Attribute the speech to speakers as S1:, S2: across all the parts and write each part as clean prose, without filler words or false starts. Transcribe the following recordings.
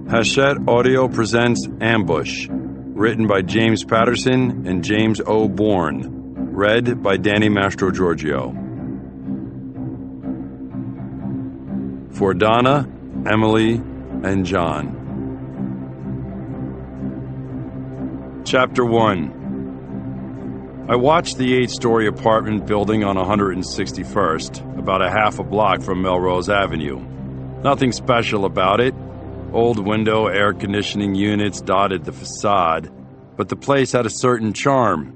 S1: Hachette Audio presents Ambush, written by James Patterson and James O. Bourne, read by Danny Mastrogiorgio. For Donna, Emily, and John. Chapter 1. I watched the 8-story apartment building on 161st, about a half a block from Melrose Avenue. Nothing special about it. Old window air conditioning units dotted the facade, but the place had a certain charm.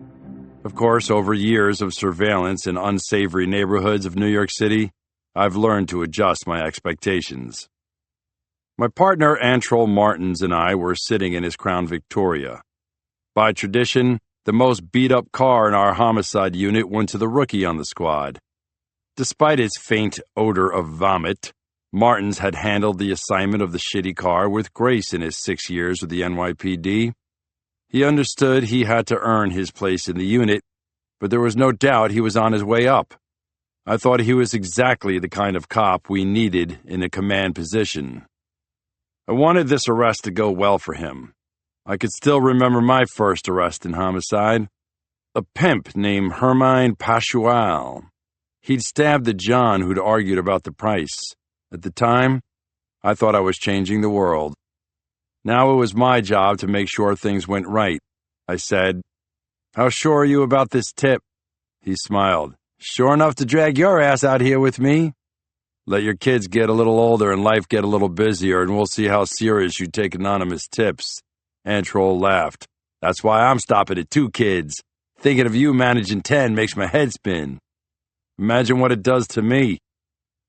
S1: Of course, over years of surveillance in unsavory neighborhoods of New York City, I've learned to adjust my expectations. My partner Antrol Martins and I were sitting in his Crown Victoria. By tradition, the most beat-up car in our homicide unit went to the rookie on the squad. Despite its faint odor of vomit, Martins had handled the assignment of the shitty car with grace in his 6 years with the NYPD. He understood he had to earn his place in the unit, but there was no doubt he was on his way up. I thought he was exactly the kind of cop we needed in a command position. I wanted this arrest to go well for him. I could still remember my first arrest in homicide. A pimp named Hermine Paschual. He'd stabbed the John who'd argued about the price. At the time, I thought I was changing the world. Now it was my job to make sure things went right. I said, "How sure are you about this tip?" He smiled. "Sure enough to drag your ass out here with me. Let your kids get a little older and life get a little busier, and we'll see how serious you take anonymous tips." Antrol laughed. "That's why I'm stopping at 2 kids. Thinking of you managing 10 makes my head spin. Imagine what it does to me."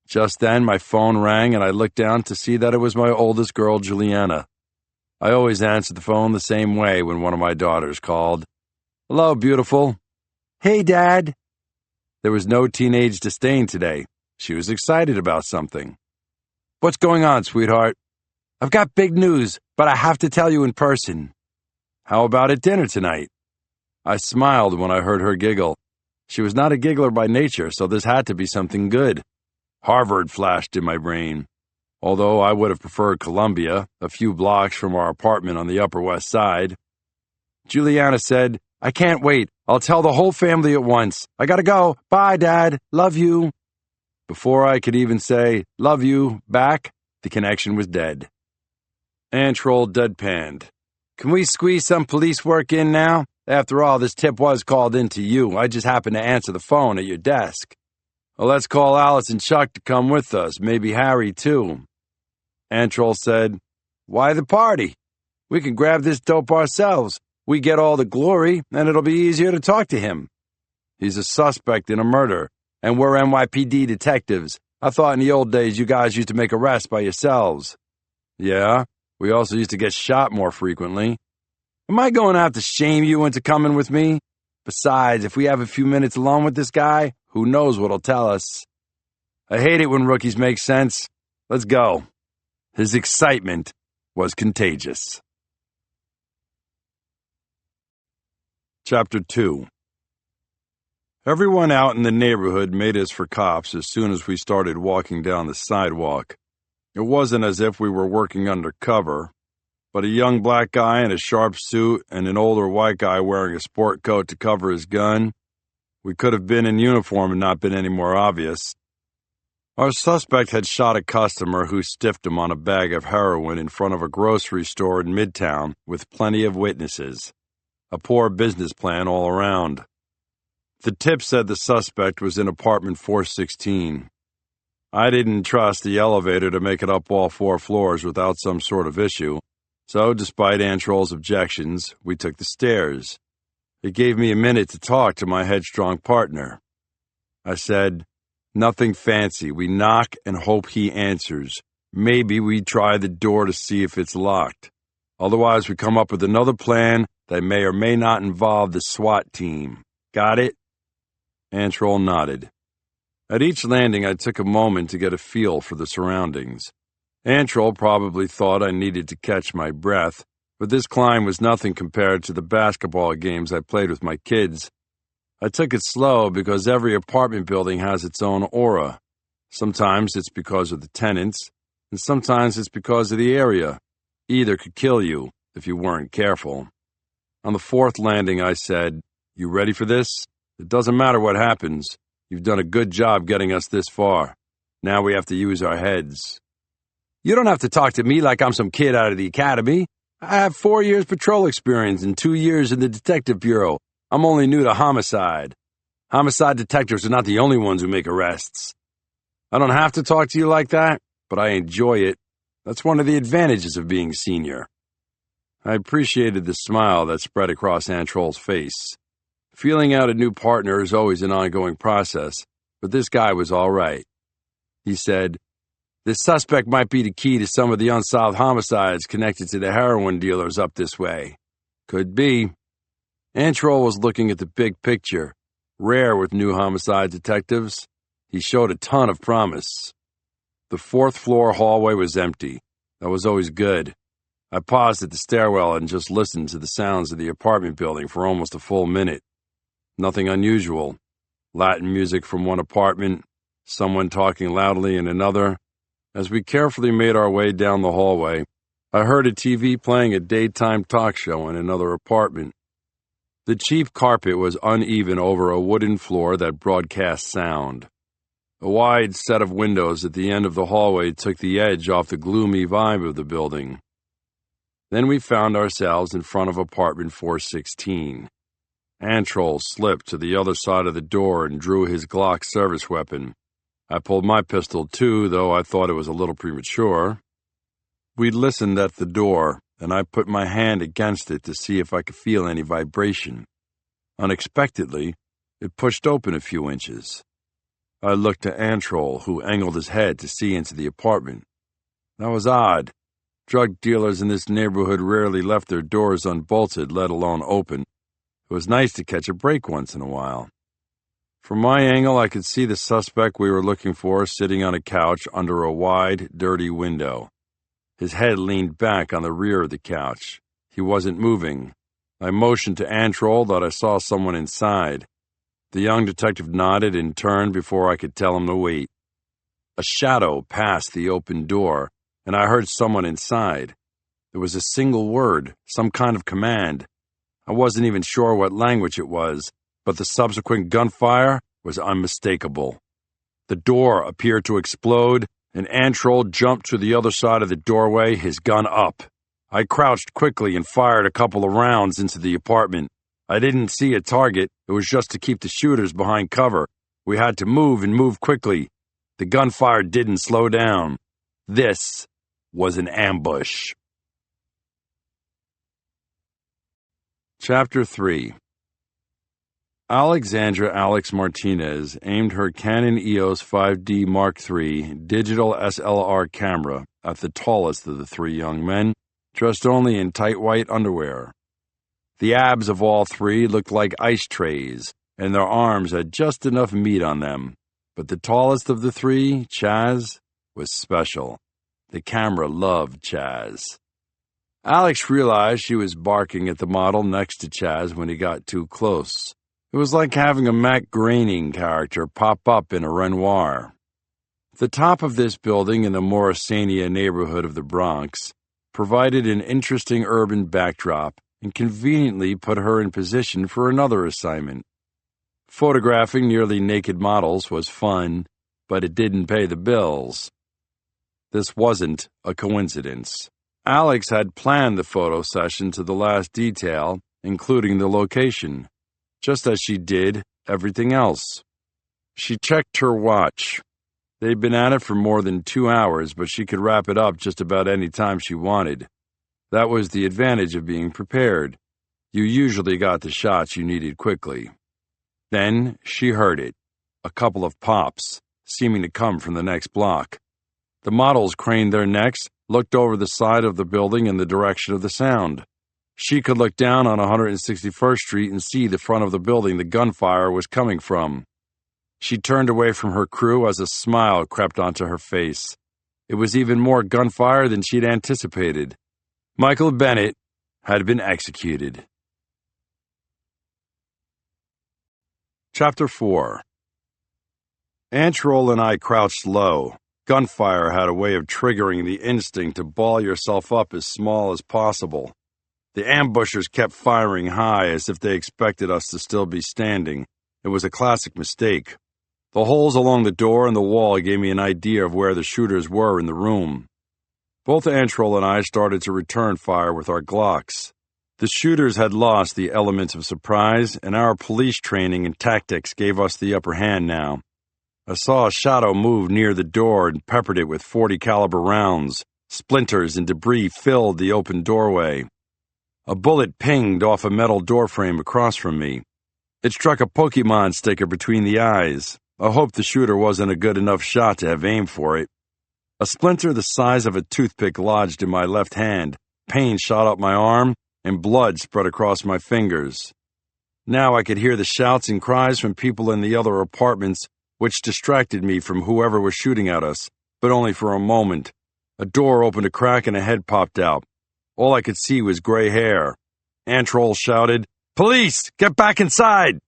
S1: Just then, my phone rang, and I looked down to see that it was my oldest girl, Juliana. I always answered the phone the same way when one of my daughters called. "Hello, beautiful." "Hey, Dad." There was no teenage disdain today. She was excited about something. "What's going on, sweetheart?" "I've got big news, but I have to tell you in person." "How about at dinner tonight?" I smiled when I heard her giggle. She was not a giggler by nature, so this had to be something good. Harvard flashed in my brain, although I would have preferred Columbia, a few blocks from our apartment on the Upper West Side. Juliana said, "I can't wait. I'll tell the whole family at once. I gotta go. Bye, Dad. Love you." Before I could even say, "Love you," back, the connection was dead. Antrol deadpanned. "Can we squeeze some police work in now? After all, this tip was called in to you. I just happened to answer the phone at your desk." "Well, let's call Alice and Chuck to come with us, maybe Harry, too." Antrol said, "Why the party? We can grab this dope ourselves. We get all the glory, and it'll be easier to talk to him. He's a suspect in a murder, and we're NYPD detectives. I thought in the old days you guys used to make arrests by yourselves." "Yeah, we also used to get shot more frequently." "Am I going to have to shame you into coming with me? Besides, if we have a few minutes alone with this guy, who knows what he'll tell us. I hate it when rookies make sense. Let's go." His excitement was contagious. Chapter 2. Everyone out in the neighborhood made us for cops as soon as we started walking down the sidewalk. It wasn't as if we were working undercover, but a young black guy in a sharp suit and an older white guy wearing a sport coat to cover his gun. We could have been in uniform and not been any more obvious. Our suspect had shot a customer who stiffed him on a bag of heroin in front of a grocery store in Midtown with plenty of witnesses. A poor business plan all around. The tip said the suspect was in apartment 416. I didn't trust the elevator to make it up all 4 floors without some sort of issue, so despite Antrol's objections, we took the stairs. It gave me a minute to talk to my headstrong partner. I said, "Nothing fancy. We knock and hope he answers. Maybe we try the door to see if it's locked. Otherwise, we come up with another plan that may or may not involve the SWAT team. Got it?" Antrol nodded. At each landing, I took a moment to get a feel for the surroundings. Antrol probably thought I needed to catch my breath, but this climb was nothing compared to the basketball games I played with my kids. I took it slow because every apartment building has its own aura. Sometimes it's because of the tenants, and sometimes it's because of the area. Either could kill you if you weren't careful. On the fourth landing, I said, "You ready for this? It doesn't matter what happens. You've done a good job getting us this far. Now we have to use our heads." "You don't have to talk to me like I'm some kid out of the academy. I have 4 years patrol experience and 2 years in the detective bureau. I'm only new to homicide. Homicide detectives are not the only ones who make arrests. I don't have to talk to you like that, but I enjoy it. That's one of the advantages of being senior." I appreciated the smile that spread across Antroll's face. Feeling out a new partner is always an ongoing process, but this guy was all right. He said, "This suspect might be the key to some of the unsolved homicides connected to the heroin dealers up this way." "Could be." Antroll was looking at the big picture, rare with new homicide detectives. He showed a ton of promise. The fourth-floor hallway was empty. That was always good. I paused at the stairwell and just listened to the sounds of the apartment building for almost a full minute. Nothing unusual. Latin music from one apartment, someone talking loudly in another. As we carefully made our way down the hallway, I heard a TV playing a daytime talk show in another apartment. The cheap carpet was uneven over a wooden floor that broadcast sound. A wide set of windows at the end of the hallway took the edge off the gloomy vibe of the building. Then we found ourselves in front of apartment 416. Antroll slipped to the other side of the door and drew his Glock service weapon. I pulled my pistol too, though I thought it was a little premature. We listened at the door, and I put my hand against it to see if I could feel any vibration. Unexpectedly, it pushed open a few inches. I looked to Antroll, who angled his head to see into the apartment. That was odd. Drug dealers in this neighborhood rarely left their doors unbolted, let alone open. It was nice to catch a break once in a while. From my angle, I could see the suspect we were looking for sitting on a couch under a wide, dirty window. His head leaned back on the rear of the couch. He wasn't moving. I motioned to Antroll that I saw someone inside. The young detective nodded and turned before I could tell him to wait. A shadow passed the open door, and I heard someone inside. It was a single word, some kind of command. I wasn't even sure what language it was, but the subsequent gunfire was unmistakable. The door appeared to explode, and Antroll jumped to the other side of the doorway, his gun up. I crouched quickly and fired a couple of rounds into the apartment. I didn't see a target. It was just to keep the shooters behind cover. We had to move and move quickly. The gunfire didn't slow down. This was an ambush. Chapter 3. Alexandra Alex Martinez aimed her Canon EOS 5D Mark III digital SLR camera at the tallest of the three young men, dressed only in tight white underwear. The abs of all three looked like ice trays, and their arms had just enough meat on them. But the tallest of the three, Chaz, was special. The camera loved Chaz. Alex realized she was barking at the model next to Chaz when he got too close. It was like having a Matt Groening character pop up in a Renoir. The top of this building in the Morrisania neighborhood of the Bronx provided an interesting urban backdrop and conveniently put her in position for another assignment. Photographing nearly naked models was fun, but it didn't pay the bills. This wasn't a coincidence. Alex had planned the photo session to the last detail, including the location, just as she did everything else. She checked her watch. They'd been at it for more than 2 hours, but she could wrap it up just about any time she wanted. That was the advantage of being prepared. You usually got the shots you needed quickly. Then she heard it, a couple of pops, seeming to come from the next block. The models craned their necks, looked over the side of the building in the direction of the sound. She could look down on 161st Street and see the front of the building the gunfire was coming from. She turned away from her crew as a smile crept onto her face. It was even more gunfire than she'd anticipated. Michael Bennett had been executed. Chapter 4. Antroll and I crouched low, Gunfire had a way of triggering the instinct to ball yourself up as small as possible. The ambushers kept firing high as if they expected us to still be standing. It was a classic mistake. The holes along the door and the wall gave me an idea of where the shooters were in the room. Both Antrol and I started to return fire with our Glocks. The shooters had lost the element of surprise, and our police training and tactics gave us the upper hand now. I saw a shadow move near the door and peppered it with .40 caliber rounds. Splinters and debris filled the open doorway. A bullet pinged off a metal doorframe across from me. It struck a Pokemon sticker between the eyes. I hoped the shooter wasn't a good enough shot to have aimed for it. A splinter the size of a toothpick lodged in my left hand. Pain shot up my arm, and blood spread across my fingers. Now I could hear the shouts and cries from people in the other apartments, which distracted me from whoever was shooting at us, but only for a moment. A door opened a crack and a head popped out. All I could see was gray hair. Antrol shouted, "Police! Get back inside!"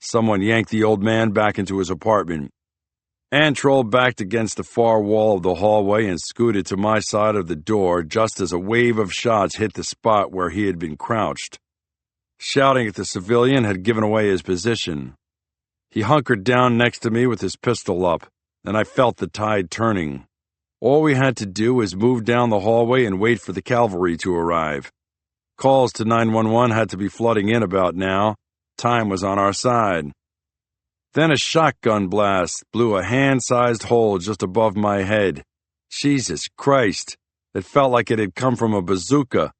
S1: Someone yanked the old man back into his apartment. Antrol backed against the far wall of the hallway and scooted to my side of the door just as a wave of shots hit the spot where he had been crouched. Shouting at the civilian had given away his position. He hunkered down next to me with his pistol up, and I felt the tide turning. All we had to do was move down the hallway and wait for the cavalry to arrive. Calls to 911 had to be flooding in about now. Time was on our side. Then a shotgun blast blew a hand-sized hole just above my head. Jesus Christ! It felt like it had come from a bazooka.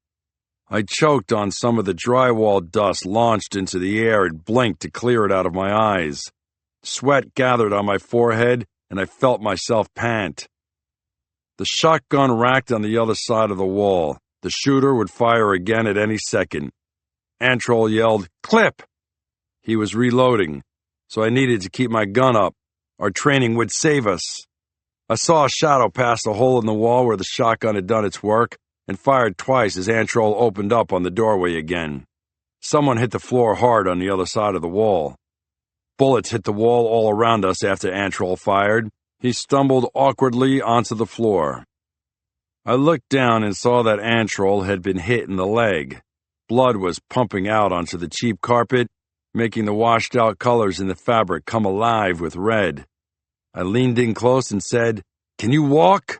S1: I choked on some of the drywall dust launched into the air and blinked to clear it out of my eyes. Sweat gathered on my forehead, and I felt myself pant. The shotgun racked on the other side of the wall. The shooter would fire again at any second. Antrol yelled, "Clip!" He was reloading, so I needed to keep my gun up. Our training would save us. I saw a shadow pass the hole in the wall where the shotgun had done its work, and fired twice as Antrol opened up on the doorway again. Someone hit the floor hard on the other side of the wall. Bullets hit the wall all around us after Antrol fired. He stumbled awkwardly onto the floor. I looked down and saw that Antrol had been hit in the leg. Blood was pumping out onto the cheap carpet, making the washed-out colors in the fabric come alive with red. I leaned in close and said, "Can you walk?"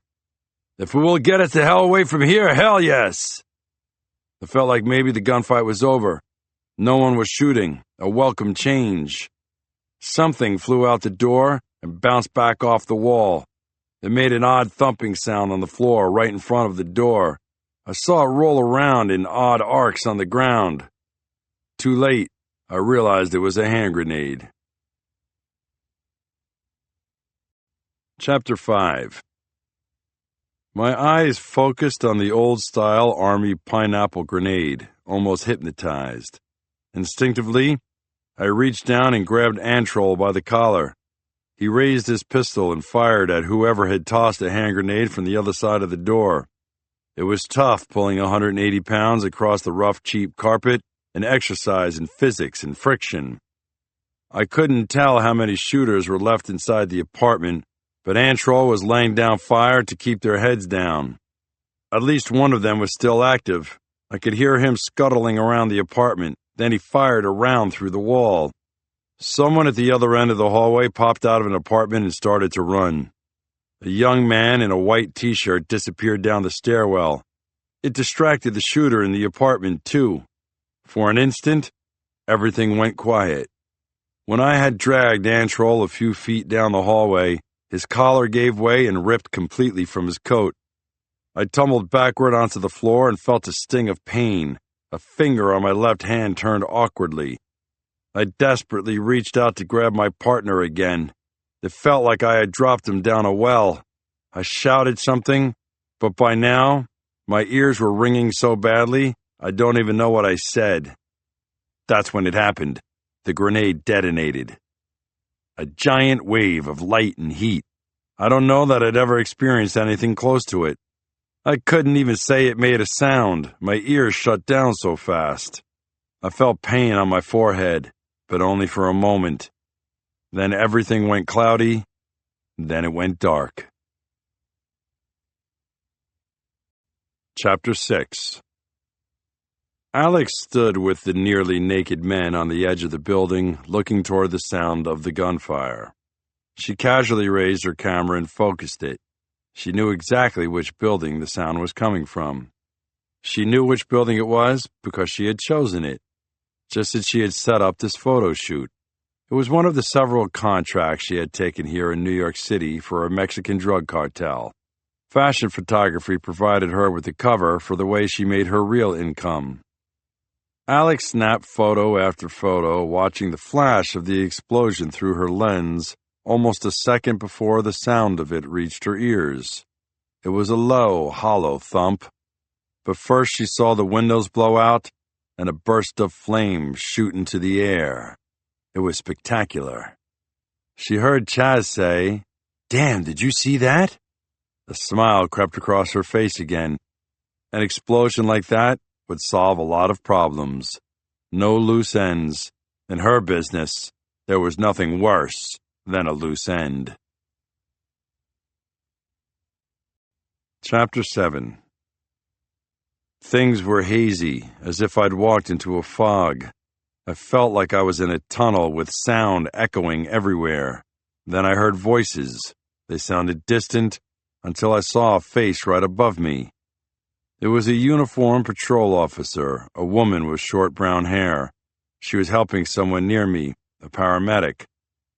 S1: "If it will get us the hell away from here, hell yes!" I felt like maybe the gunfight was over. No one was shooting, a welcome change. Something flew out the door and bounced back off the wall. It made an odd thumping sound on the floor right in front of the door. I saw it roll around in odd arcs on the ground. Too late, I realized it was a hand grenade. Chapter 5. My eyes focused on the old-style Army pineapple grenade, almost hypnotized. Instinctively, I reached down and grabbed Antrol by the collar. He raised his pistol and fired at whoever had tossed a hand grenade from the other side of the door. It was tough pulling 180 pounds across the rough, cheap carpet, an exercise in physics and friction. I couldn't tell how many shooters were left inside the apartment, but Antrol was laying down fire to keep their heads down. At least one of them was still active. I could hear him scuttling around the apartment. Then he fired a round through the wall. Someone at the other end of the hallway popped out of an apartment and started to run. A young man in a white t-shirt disappeared down the stairwell. It distracted the shooter in the apartment, too. For an instant, everything went quiet. When I had dragged Antrol a few feet down the hallway, his collar gave way and ripped completely from his coat. I tumbled backward onto the floor and felt a sting of pain. A finger on my left hand turned awkwardly. I desperately reached out to grab my partner again. It felt like I had dropped him down a well. I shouted something, but by now, my ears were ringing so badly, I don't even know what I said. That's when it happened. The grenade detonated. A giant wave of light and heat. I don't know that I'd ever experienced anything close to it. I couldn't even say it made a sound. My ears shut down so fast. I felt pain on my forehead, but only for a moment. Then everything went cloudy. Then it went dark. Chapter 6. Alex stood with the nearly naked men on the edge of the building, looking toward the sound of the gunfire. She casually raised her camera and focused it. She knew exactly which building the sound was coming from. She knew which building it was because she had chosen it, just as she had set up this photo shoot. It was one of the several contracts she had taken here in New York City for a Mexican drug cartel. Fashion photography provided her with the cover for the way she made her real income. Alex snapped photo after photo, watching the flash of the explosion through her lens almost a second before the sound of it reached her ears. It was a low, hollow thump. But first she saw the windows blow out and a burst of flame shoot into the air. It was spectacular. She heard Chaz say, "Damn, did you see that?" A smile crept across her face again. An explosion like that would solve a lot of problems. No loose ends. In her business, there was nothing worse than a loose end. Chapter 7. Things were hazy, as if I'd walked into a fog. I felt like I was in a tunnel with sound echoing everywhere. Then I heard voices. They sounded distant until I saw a face right above me. It was a uniformed patrol officer, a woman with short brown hair. She was helping someone near me, a paramedic.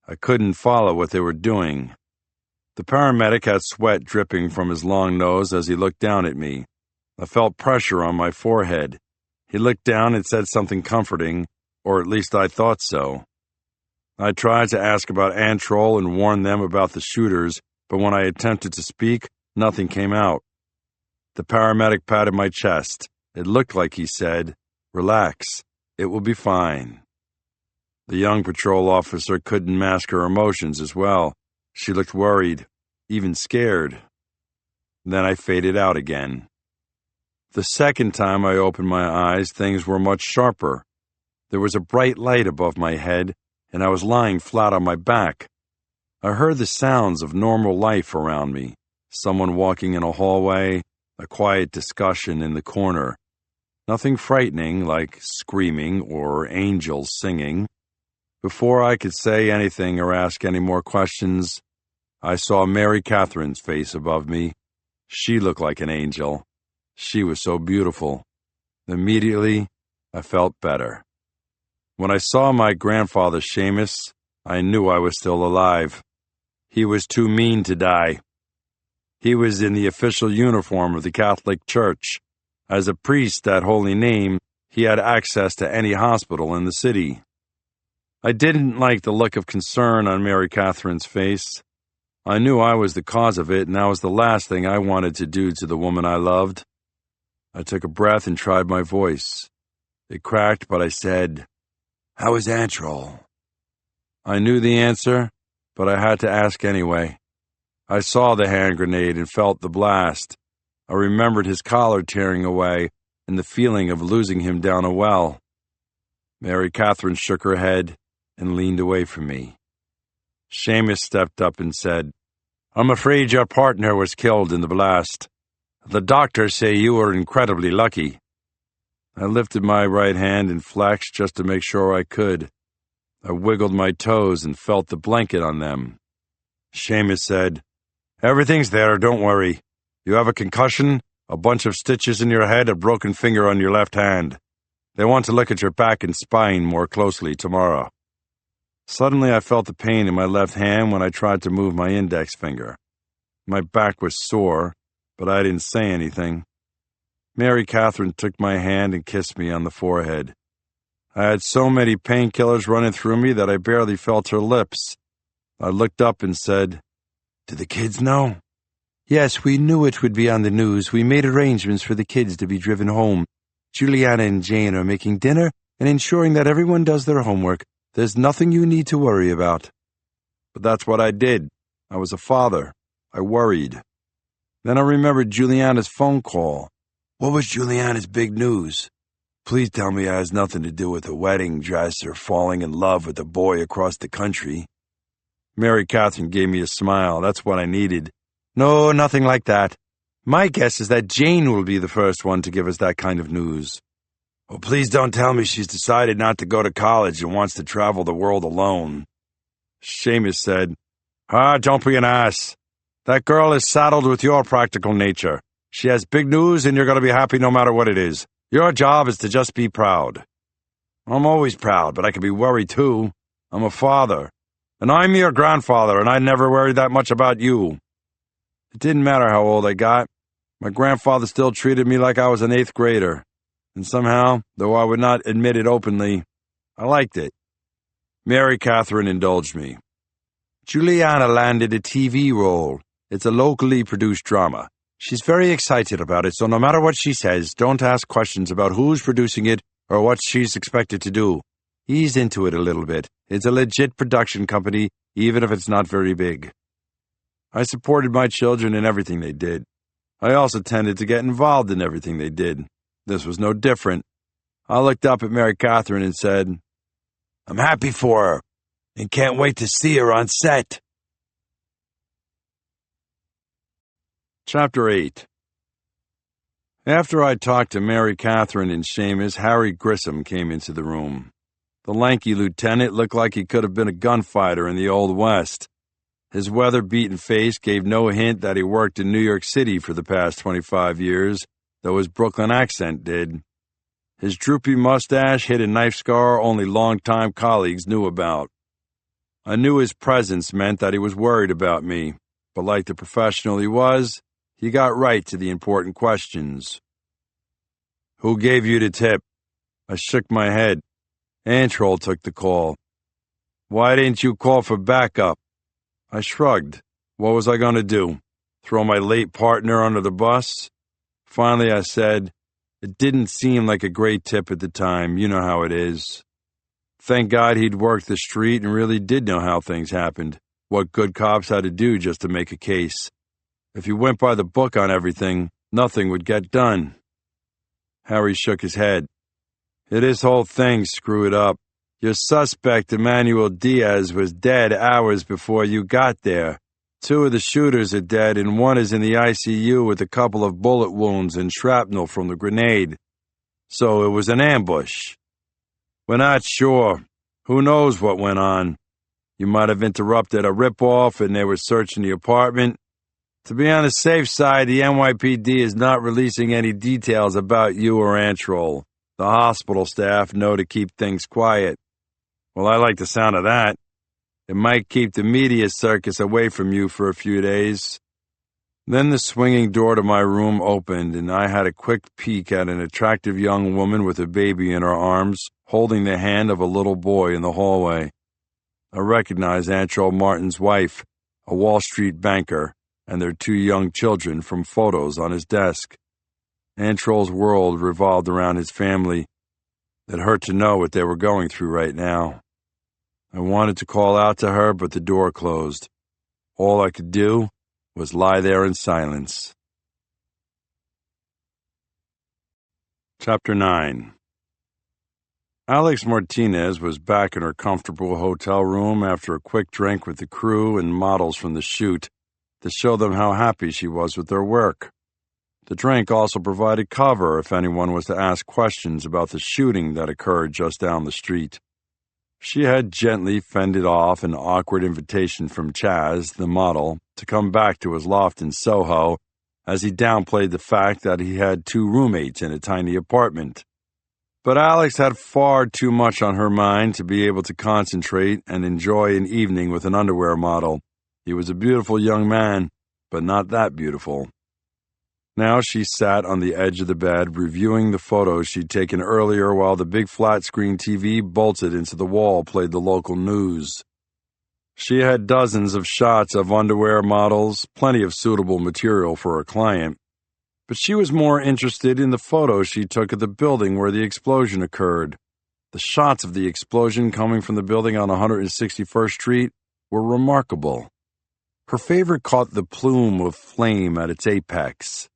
S1: I couldn't follow what they were doing. The paramedic had sweat dripping from his long nose as he looked down at me. I felt pressure on my forehead. He looked down and said something comforting, or at least I thought so. I tried to ask about Antrol and warn them about the shooters, but when I attempted to speak, nothing came out. The paramedic patted my chest. It looked like he said, "Relax, it will be fine." The young patrol officer couldn't mask her emotions as well. She looked worried, even scared. Then I faded out again. The second time I opened my eyes, things were much sharper. There was a bright light above my head, and I was lying flat on my back. I heard the sounds of normal life around me. Someone walking in a hallway, a quiet discussion in the corner. Nothing frightening like screaming or angels singing. Before I could say anything or ask any more questions, I saw Mary Catherine's face above me. She looked like an angel. She was so beautiful. Immediately, I felt better. When I saw my grandfather Seamus, I knew I was still alive. He was too mean to die. He was in the official uniform of the Catholic Church. As a priest at Holy Name, he had access to any hospital in the city. I didn't like the look of concern on Mary Catherine's face. I knew I was the cause of it, and that was the last thing I wanted to do to the woman I loved. I took a breath and tried my voice. It cracked, but I said, "How is Antrol?" I knew the answer, but I had to ask anyway. I saw the hand grenade and felt the blast. I remembered his collar tearing away and the feeling of losing him down a well. Mary Catherine shook her head and leaned away from me. Seamus stepped up and said, "I'm afraid your partner was killed in the blast. The doctors say you were incredibly lucky." I lifted my right hand and flexed just to make sure I could. I wiggled my toes and felt the blanket on them. Seamus said, "Everything's there, don't worry. You have a concussion, a bunch of stitches in your head, a broken finger on your left hand. They want to look at your back and spine more closely tomorrow." Suddenly I felt the pain in my left hand when I tried to move my index finger. My back was sore, but I didn't say anything. Mary Catherine took my hand and kissed me on the forehead. I had so many painkillers running through me that I barely felt her lips. I looked up and said, "Do the kids know?" "Yes, we knew it would be on the news. We made arrangements for the kids to be driven home. Juliana and Jane are making dinner and ensuring that everyone does their homework. There's nothing you need to worry about." But that's what I did. I was a father. I worried. Then I remembered Juliana's phone call. What was Juliana's big news? Please tell me it has nothing to do with a wedding dress or falling in love with a boy across the country. Mary Catherine gave me a smile. That's what I needed. "No, nothing like that. My guess is that Jane will be the first one to give us that kind of news. Oh, please don't tell me she's decided not to go to college and wants to travel the world alone. Seamus said, don't be an ass. That girl is saddled with your practical nature. She has big news and you're going to be happy no matter what it is. Your job is to just be proud. I'm always proud, but I can be worried too. I'm a father. And I'm your grandfather, and I never worried that much about you. It didn't matter how old I got. My grandfather still treated me like I was an 8th grader. And somehow, though I would not admit it openly, I liked it. Mary Catherine indulged me. Juliana landed a TV role. It's a locally produced drama. She's very excited about it, so no matter what she says, don't ask questions about who's producing it or what she's expected to do. Ease into it a little bit. It's a legit production company, even if it's not very big. I supported my children in everything they did. I also tended to get involved in everything they did. This was no different. I looked up at Mary Catherine and said, I'm happy for her and can't wait to see her on set. Chapter 8. After I talked to Mary Catherine and Seamus, Harry Grissom came into the room. The lanky lieutenant looked like he could have been a gunfighter in the Old West. His weather-beaten face gave no hint that he worked in New York City for the past 25 years, though his Brooklyn accent did. His droopy mustache hid a knife scar only longtime colleagues knew about. I knew his presence meant that he was worried about me, but like the professional he was, he got right to the important questions. Who gave you the tip? I shook my head. Antrol took the call. Why didn't you call for backup? I shrugged. What was I going to do? Throw my late partner under the bus? Finally, I said, it didn't seem like a great tip at the time. You know how it is. Thank God he'd worked the street and really did know how things happened, what good cops had to do just to make a case. If you went by the book on everything, nothing would get done. Harry shook his head. This whole thing screwed up. Your suspect, Emmanuel Diaz, was dead hours before you got there. 2 of the shooters are dead and 1 is in the ICU with a couple of bullet wounds and shrapnel from the grenade. So it was an ambush. We're not sure. Who knows what went on? You might have interrupted a rip-off and they were searching the apartment. To be on the safe side, the NYPD is not releasing any details about you or Antrol. The hospital staff know to keep things quiet. Well, I like the sound of that. It might keep the media circus away from you for a few days. Then the swinging door to my room opened, and I had a quick peek at an attractive young woman with a baby in her arms, holding the hand of a little boy in the hallway. I recognized Antrol Martin's wife, a Wall Street banker, and their 2 young children from photos on his desk. Antrol's world revolved around his family. It hurt to know what they were going through right now. I wanted to call out to her, but the door closed. All I could do was lie there in silence. Chapter 9. Alex Martinez was back in her comfortable hotel room after a quick drink with the crew and models from the shoot to show them how happy she was with their work. The drink also provided cover if anyone was to ask questions about the shooting that occurred just down the street. She had gently fended off an awkward invitation from Chaz, the model, to come back to his loft in Soho, as he downplayed the fact that he had 2 roommates in a tiny apartment. But Alex had far too much on her mind to be able to concentrate and enjoy an evening with an underwear model. He was a beautiful young man, but not that beautiful. Now she sat on the edge of the bed, reviewing the photos she'd taken earlier while the big flat-screen TV bolted into the wall played the local news. She had dozens of shots of underwear models, plenty of suitable material for her client. But she was more interested in the photos she took of the building where the explosion occurred. The shots of the explosion coming from the building on 161st Street were remarkable. Her favorite caught the plume of flame at its apex.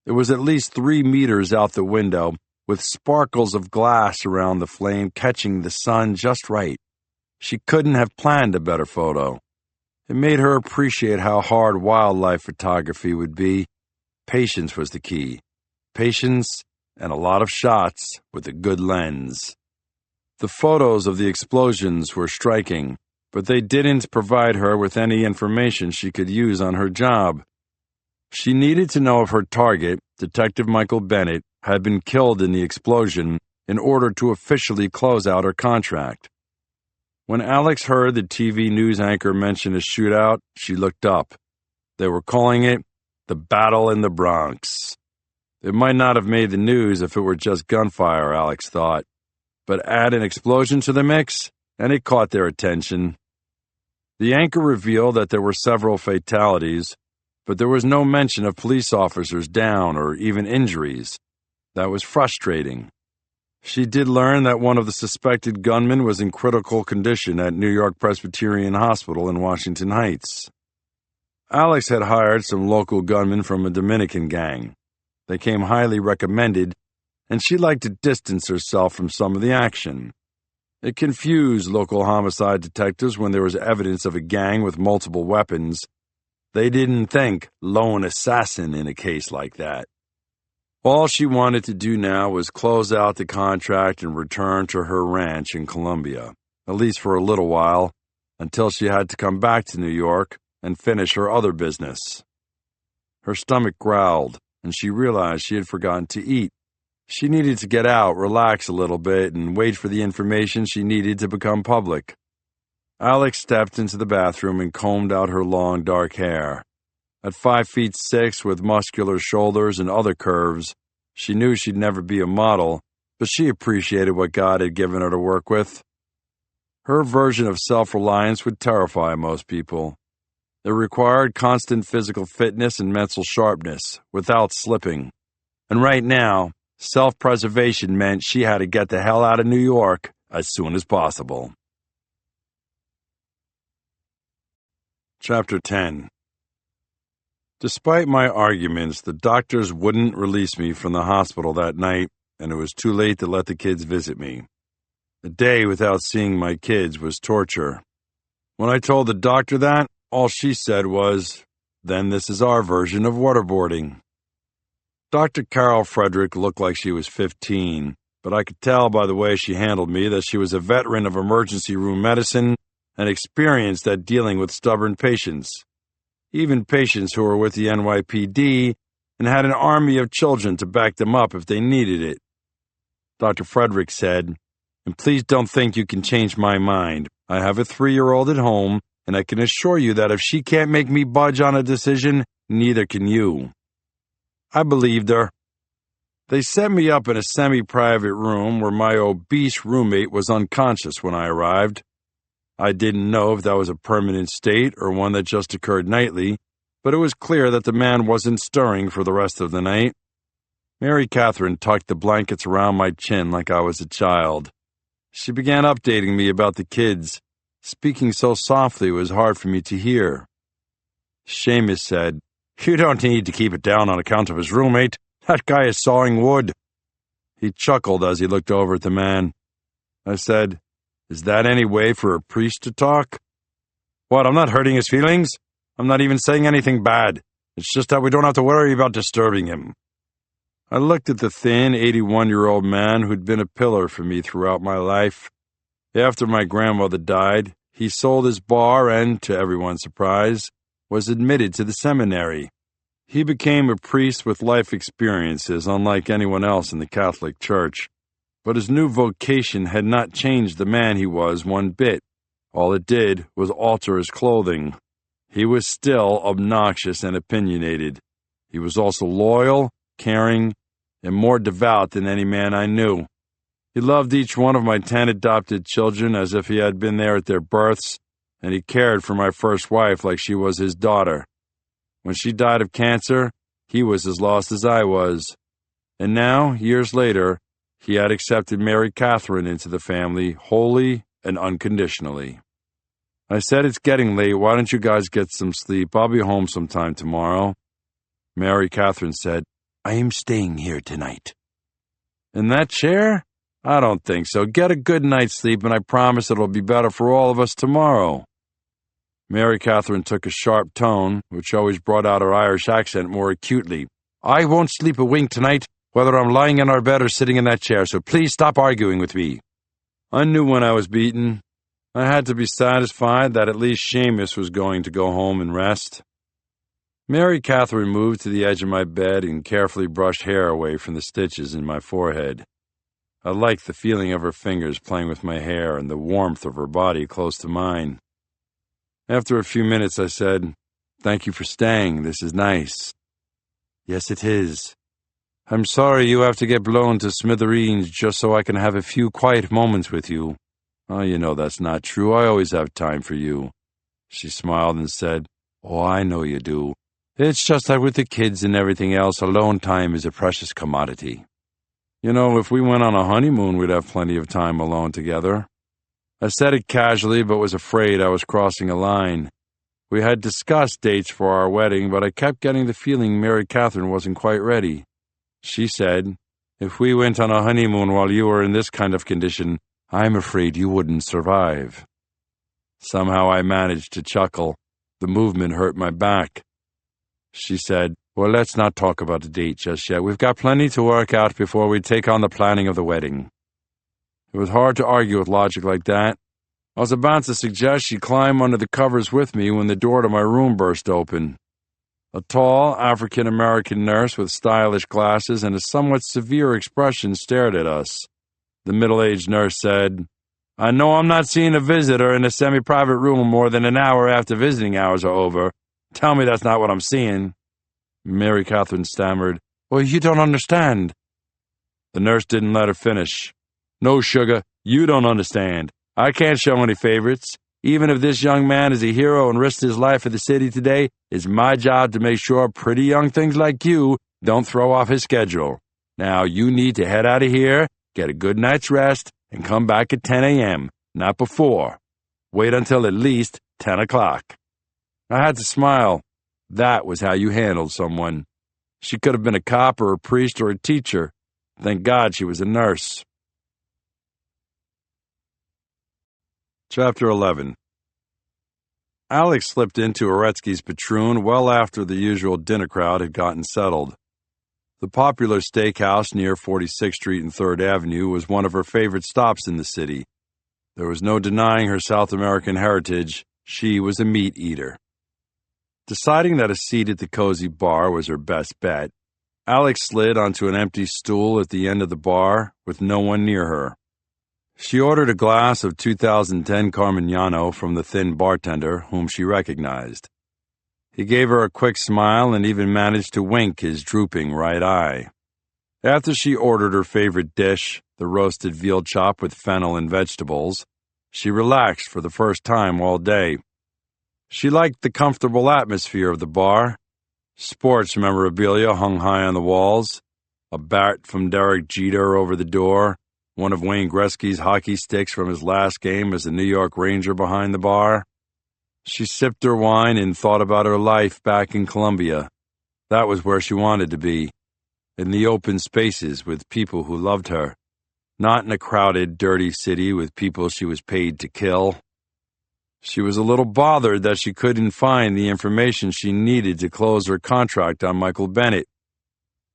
S1: It was at least 3 meters out the window, with sparkles of glass around the flame catching the sun just right. She couldn't have planned a better photo. It made her appreciate how hard wildlife photography would be. Patience was the key. Patience and a lot of shots with a good lens. The photos of the explosions were striking, but they didn't provide her with any information she could use on her job. She needed to know if her target, Detective Michael Bennett, had been killed in the explosion in order to officially close out her contract. When Alex heard the TV news anchor mention a shootout, she looked up. They were calling it the Battle in the Bronx. It might not have made the news if it were just gunfire, Alex thought. But add an explosion to the mix, and it caught their attention. The anchor revealed that there were several fatalities, but there was no mention of police officers down or even injuries. That was frustrating. She did learn that one of the suspected gunmen was in critical condition at New York Presbyterian Hospital in Washington Heights. Alex had hired some local gunmen from a Dominican gang. They came highly recommended, and she liked to distance herself from some of the action. It confused local homicide detectives when there was evidence of a gang with multiple weapons. They didn't think lone assassin in a case like that. All she wanted to do now was close out the contract and return to her ranch in Columbia, at least for a little while, until she had to come back to New York and finish her other business. Her stomach growled, and she realized she had forgotten to eat. She needed to get out, relax a little bit, and wait for the information she needed to become public. Alex stepped into the bathroom and combed out her long, dark hair. At 5'6", with muscular shoulders and other curves, she knew she'd never be a model, but she appreciated what God had given her to work with. Her version of self-reliance would terrify most people. It required constant physical fitness and mental sharpness, without slipping. And right now, self-preservation meant she had to get the hell out of New York as soon as possible. Chapter 10. Despite my arguments, the doctors wouldn't release me from the hospital that night, and it was too late to let the kids visit me. A day without seeing my kids was torture. When I told the doctor that, all she said was, "Then this is our version of waterboarding." Dr. Carol Frederick looked like she was 15, but I could tell by the way she handled me that she was a veteran of emergency room medicine and experienced at dealing with stubborn patients. Even patients who were with the NYPD and had an army of children to back them up if they needed it. Dr. Frederick said, "And please don't think you can change my mind. I have a 3-year-old at home, and I can assure you that if she can't make me budge on a decision, neither can you." I believed her. They set me up in a semi-private room where my obese roommate was unconscious when I arrived. I didn't know if that was a permanent state or one that just occurred nightly, but it was clear that the man wasn't stirring for the rest of the night. Mary Catherine tucked the blankets around my chin like I was a child. She began updating me about the kids, speaking so softly it was hard for me to hear. Seamus said, "You don't need to keep it down on account of his roommate. That guy is sawing wood." He chuckled as he looked over at the man. I said, "Is that any way for a priest to talk?" "What, I'm not hurting his feelings? I'm not even saying anything bad. It's just that we don't have to worry about disturbing him." I looked at the thin, 81-year-old man who'd been a pillar for me throughout my life. After my grandmother died, he sold his bar and, to everyone's surprise, was admitted to the seminary. He became a priest with life experiences unlike anyone else in the Catholic Church. But his new vocation had not changed the man he was one bit. All it did was alter his clothing. He was still obnoxious and opinionated. He was also loyal, caring, and more devout than any man I knew. He loved each one of my 10 adopted children as if he had been there at their births, and he cared for my first wife like she was his daughter. When she died of cancer, he was as lost as I was. And now, years later, he had accepted Mary Catherine into the family wholly and unconditionally. I said, "It's getting late. Why don't you guys get some sleep? I'll be home sometime tomorrow." Mary Catherine said, "I am staying here tonight." "In that chair? I don't think so. Get a good night's sleep, and I promise it'll be better for all of us tomorrow." Mary Catherine took a sharp tone, which always brought out her Irish accent more acutely. I won't sleep a wink tonight, whether I'm lying in our bed or sitting in that chair, so please stop arguing with me. I knew when I was beaten. I had to be satisfied that at least Seamus was going to go home and rest. Mary Catherine moved to the edge of my bed and carefully brushed hair away from the stitches in my forehead. I liked the feeling of her fingers playing with my hair and the warmth of her body close to mine. After a few minutes, I said, "Thank you for staying. This is nice." "Yes, it is. I'm sorry you have to get blown to smithereens just so I can have a few quiet moments with you." "Oh, you know that's not true. I always have time for you." She smiled and said, "Oh, I know you do. It's just that with the kids and everything else, alone time is a precious commodity. You know, if we went on a honeymoon, we'd have plenty of time alone together." I said it casually, but was afraid I was crossing a line. We had discussed dates for our wedding, but I kept getting the feeling Mary Catherine wasn't quite ready. She said, "If we went on a honeymoon while you were in this kind of condition, I'm afraid you wouldn't survive." Somehow I managed to chuckle. The movement hurt my back. She said, "Well, let's not talk about the date just yet. We've got plenty to work out before we take on the planning of the wedding." It was hard to argue with logic like that. I was about to suggest she climb under the covers with me when the door to my room burst open. A tall, African-American nurse with stylish glasses and a somewhat severe expression stared at us. The middle-aged nurse said, "I know I'm not seeing a visitor in a semi-private room more than an hour after visiting hours are over. Tell me that's not what I'm seeing." Mary Catherine stammered, "Well, you don't understand." The nurse didn't let her finish. "No, sugar, you don't understand. I can't show any favorites. Even if this young man is a hero and risked his life for the city today, it's my job to make sure pretty young things like you don't throw off his schedule. Now, you need to head out of here, get a good night's rest, and come back at 10 a.m., not before. Wait until at least 10 o'clock. I had to smile. That was how you handled someone. She could have been a cop or a priest or a teacher. Thank God she was a nurse. Chapter 11. Alex slipped into Oretsky's patroon well after the usual dinner crowd had gotten settled. The popular steakhouse near 46th Street and 3rd Avenue was one of her favorite stops in the city. There was no denying her South American heritage. She was a meat eater. Deciding that a seat at the cozy bar was her best bet, Alex slid onto an empty stool at the end of the bar with no one near her. She ordered a glass of 2010 Carmignano from the thin bartender, whom she recognized. He gave her a quick smile and even managed to wink his drooping right eye. After she ordered her favorite dish, the roasted veal chop with fennel and vegetables, she relaxed for the first time all day. She liked the comfortable atmosphere of the bar. Sports memorabilia hung high on the walls, a bat from Derek Jeter over the door, one of Wayne Gretzky's hockey sticks from his last game as a New York Ranger behind the bar. She sipped her wine and thought about her life back in Colombia. That was where she wanted to be, in the open spaces with people who loved her, not in a crowded, dirty city with people she was paid to kill. She was a little bothered that she couldn't find the information she needed to close her contract on Michael Bennett.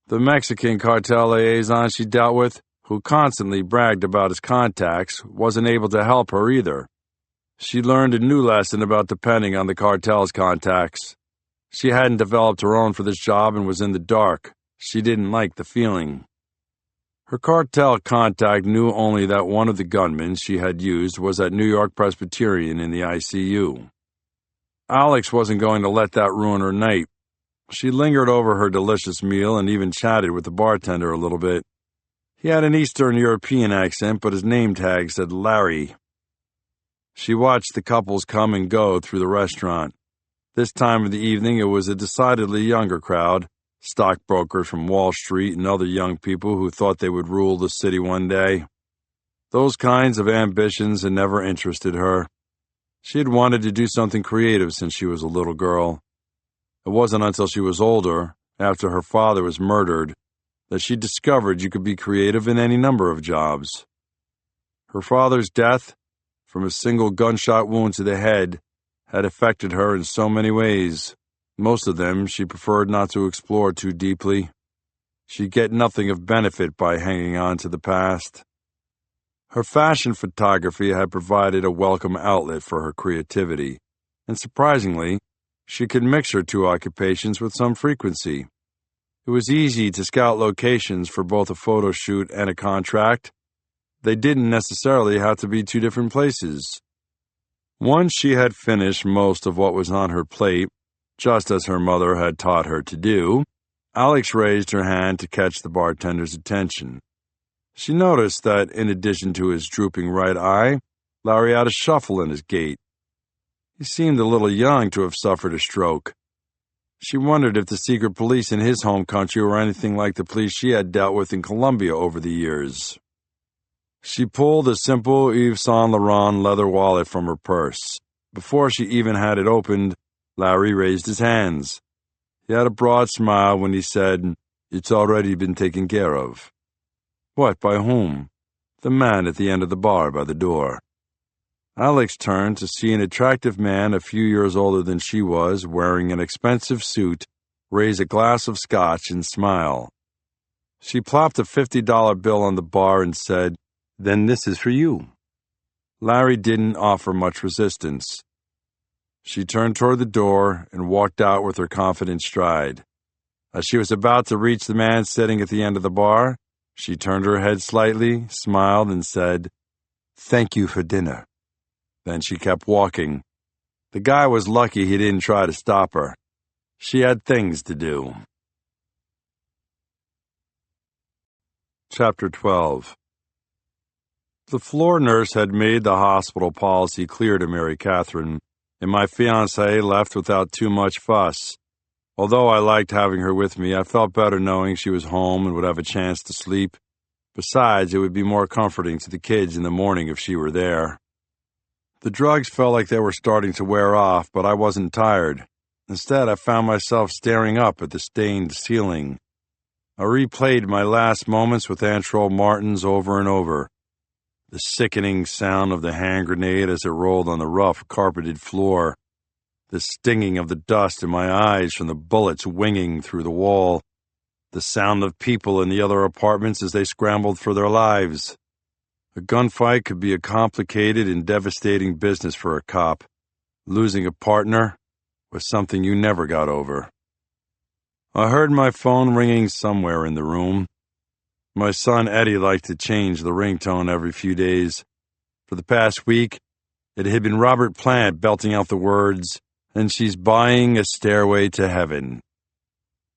S1: The Mexican cartel liaison she dealt with, who constantly bragged about his contacts, wasn't able to help her either. She learned a new lesson about depending on the cartel's contacts. She hadn't developed her own for this job and was in the dark. She didn't like the feeling. Her cartel contact knew only that one of the gunmen she had used was at New York Presbyterian in the ICU. Alex wasn't going to let that ruin her night. She lingered over her delicious meal and even chatted with the bartender a little bit. He had an Eastern European accent, but his name tag said Larry. She watched the couples come and go through the restaurant. This time of the evening it was a decidedly younger crowd, stockbrokers from Wall Street and other young people who thought they would rule the city one day. Those kinds of ambitions had never interested her. She had wanted to do something creative since she was a little girl. It wasn't until she was older, after her father was murdered, that she discovered you could be creative in any number of jobs. Her father's death, from a single gunshot wound to the head, had affected her in so many ways. Most of them she preferred not to explore too deeply. She'd get nothing of benefit by hanging on to the past. Her fashion photography had provided a welcome outlet for her creativity, and surprisingly, she could mix her two occupations with some frequency. It was easy to scout locations for both a photo shoot and a contract. They didn't necessarily have to be two different places. Once she had finished most of what was on her plate, just as her mother had taught her to do, Alex raised her hand to catch the bartender's attention. She noticed that, in addition to his drooping right eye, Larry had a shuffle in his gait. He seemed a little young to have suffered a stroke. She wondered if the secret police in his home country were anything like the police she had dealt with in Colombia over the years. She pulled a simple Yves Saint Laurent leather wallet from her purse. Before she even had it opened, Larry raised his hands. He had a broad smile when he said, "It's already been taken care of." "What, by whom?" "The man at the end of the bar by the door." Alex turned to see an attractive man a few years older than she was, wearing an expensive suit, raise a glass of scotch and smile. She plopped a $50 bill on the bar and said, "Then this is for you." Larry didn't offer much resistance. She turned toward the door and walked out with her confident stride. As she was about to reach the man sitting at the end of the bar, she turned her head slightly, smiled, and said, "Thank you for dinner." Then she kept walking. The guy was lucky he didn't try to stop her. She had things to do. Chapter 12. The floor nurse had made the hospital policy clear to Mary Catherine, and my fiancée left without too much fuss. Although I liked having her with me, I felt better knowing she was home and would have a chance to sleep. Besides, it would be more comforting to the kids in the morning if she were there. The drugs felt like they were starting to wear off, but I wasn't tired. Instead, I found myself staring up at the stained ceiling. I replayed my last moments with Antrol Martins over and over. The sickening sound of the hand grenade as it rolled on the rough, carpeted floor. The stinging of the dust in my eyes from the bullets winging through the wall. The sound of people in the other apartments as they scrambled for their lives. A gunfight could be a complicated and devastating business for a cop. Losing a partner was something you never got over. I heard my phone ringing somewhere in the room. My son Eddie liked to change the ringtone every few days. For the past week, it had been Robert Plant belting out the words, "And she's buying a stairway to heaven."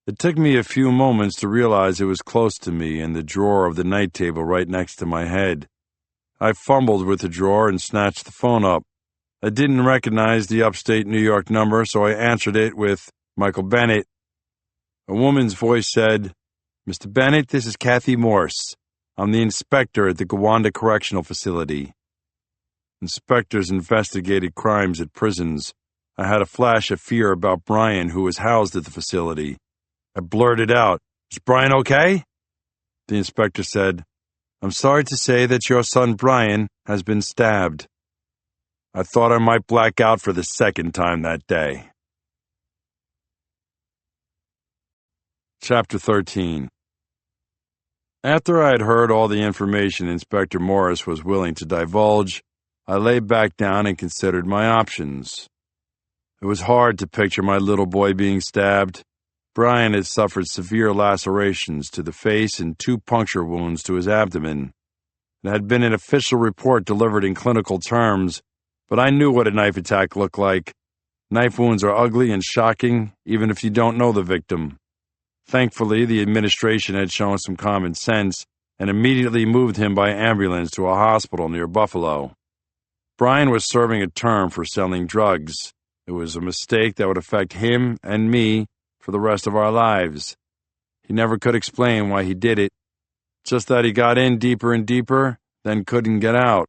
S1: It took me a few moments to realize it was close to me in the drawer of the night table right next to my head. I fumbled with the drawer and snatched the phone up. I didn't recognize the upstate New York number, so I answered it with, "Michael Bennett." A woman's voice said, "Mr. Bennett, this is Kathy Morse. I'm the inspector at the Gowanda Correctional Facility." Inspectors investigated crimes at prisons. I had a flash of fear about Brian, who was housed at the facility. I blurted out, "Is Brian okay?" The inspector said, "I'm sorry to say that your son Brian has been stabbed." I thought I might black out for the second time that day. Chapter 13. After I had heard all the information Inspector Morris was willing to divulge, I lay back down and considered my options. It was hard to picture my little boy being stabbed. Brian had suffered severe lacerations to the face and 2 puncture wounds to his abdomen. It had been an official report delivered in clinical terms, but I knew what a knife attack looked like. Knife wounds are ugly and shocking, even if you don't know the victim. Thankfully, the administration had shown some common sense and immediately moved him by ambulance to a hospital near Buffalo. Brian was serving a term for selling drugs. It was a mistake that would affect him and me for the rest of our lives. He never could explain why he did it, just that he got in deeper and deeper, then couldn't get out.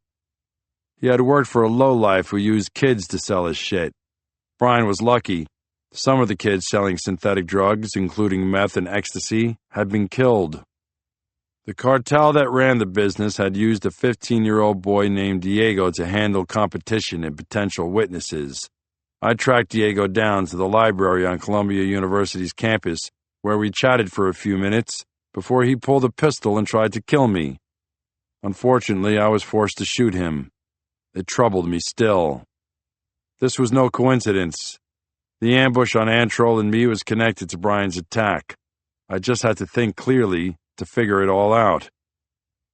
S1: He had worked for a lowlife who used kids to sell his shit. Brian was lucky. Some of the kids selling synthetic drugs, including meth and ecstasy, had been killed. The cartel that ran the business had used a 15-year-old boy named Diego to handle competition and potential witnesses. I tracked Diego down to the library on Columbia University's campus, where we chatted for a few minutes before he pulled a pistol and tried to kill me. Unfortunately, I was forced to shoot him. It troubled me still. This was no coincidence. The ambush on Antrol and me was connected to Brian's attack. I just had to think clearly to figure it all out.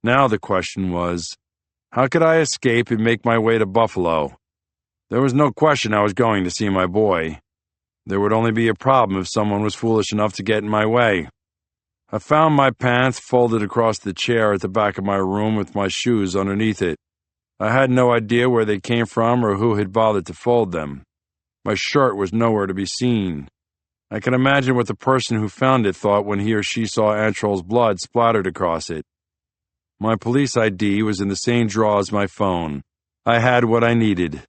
S1: Now the question was, how could I escape and make my way to Buffalo? There was no question I was going to see my boy. There would only be a problem if someone was foolish enough to get in my way. I found my pants folded across the chair at the back of my room with my shoes underneath it. I had no idea where they came from or who had bothered to fold them. My shirt was nowhere to be seen. I can imagine what the person who found it thought when he or she saw Antrol's blood splattered across it. My police ID was in the same drawer as my phone. I had what I needed.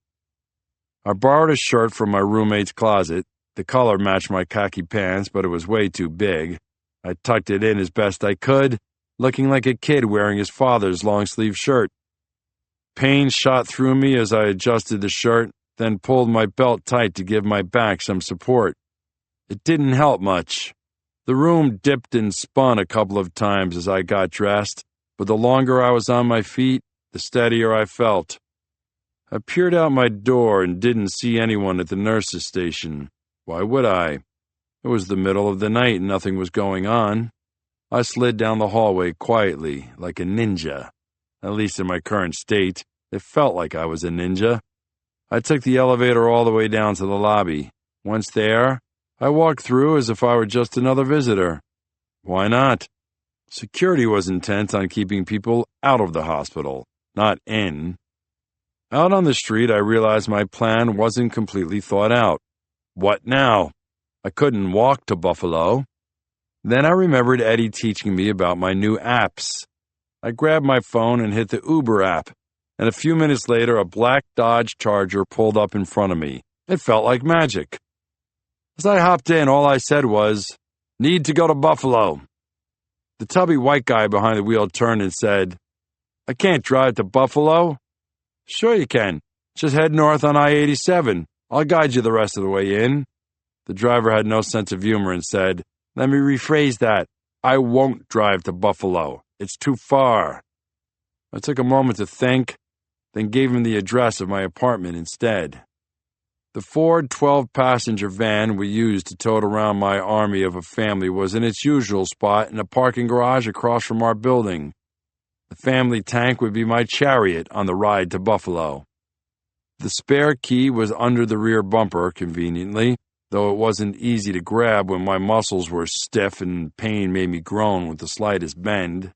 S1: I borrowed a shirt from my roommate's closet. The color matched my khaki pants, but it was way too big. I tucked it in as best I could, looking like a kid wearing his father's long-sleeve shirt. Pain shot through me as I adjusted the shirt, then pulled my belt tight to give my back some support. It didn't help much. The room dipped and spun a couple of times as I got dressed, but the longer I was on my feet, the steadier I felt. I peered out my door and didn't see anyone at the nurse's station. Why would I? It was the middle of the night and nothing was going on. I slid down the hallway quietly, like a ninja. At least in my current state, it felt like I was a ninja. I took the elevator all the way down to the lobby. Once there, I walked through as if I were just another visitor. Why not? Security was intent on keeping people out of the hospital, not in. Out on the street, I realized my plan wasn't completely thought out. What now? I couldn't walk to Buffalo. Then I remembered Eddie teaching me about my new apps. I grabbed my phone and hit the Uber app, and a few minutes later, a black Dodge Charger pulled up in front of me. It felt like magic. As I hopped in, all I said was, "Need to go to Buffalo." The tubby white guy behind the wheel turned and said, "I can't drive to Buffalo." "Sure you can. Just head north on I-87. I'll guide you the rest of the way in." The driver had no sense of humor and said, "Let me rephrase that. I won't drive to Buffalo. It's too far." I took a moment to think, then gave him the address of my apartment instead. The Ford 12-passenger van we used to tote around my army of a family was in its usual spot in a parking garage across from our building. The family tank would be my chariot on the ride to Buffalo. The spare key was under the rear bumper, conveniently, though it wasn't easy to grab when my muscles were stiff and pain made me groan with the slightest bend.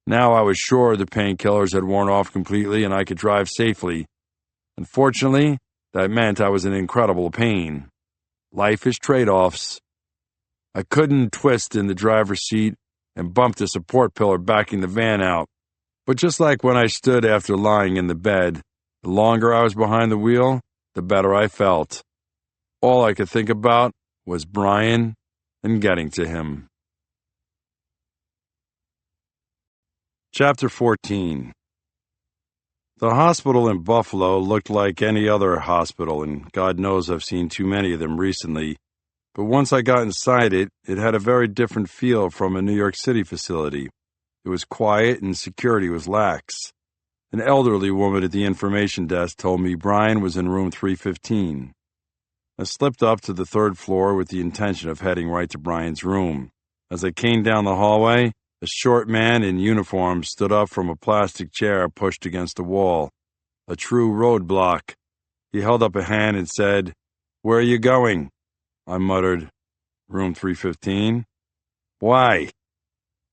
S1: Now I was sure the painkillers had worn off completely and I could drive safely. Unfortunately, that meant I was in incredible pain. Life is trade-offs. I couldn't twist in the driver's seat and bumped a support pillar backing the van out. But just like when I stood after lying in the bed, the longer I was behind the wheel, the better I felt. All I could think about was Brian and getting to him. Chapter 14. The hospital in Buffalo looked like any other hospital, and God knows I've seen too many of them recently. But once I got inside it, it had a very different feel from a New York City facility. It was quiet and security was lax. An elderly woman at the information desk told me Brian was in room 315. I slipped up to the third floor with the intention of heading right to Brian's room. As I came down the hallway, a short man in uniform stood up from a plastic chair pushed against the wall. A true roadblock. He held up a hand and said, "Where are you going?" I muttered, "Room 315. "Why?"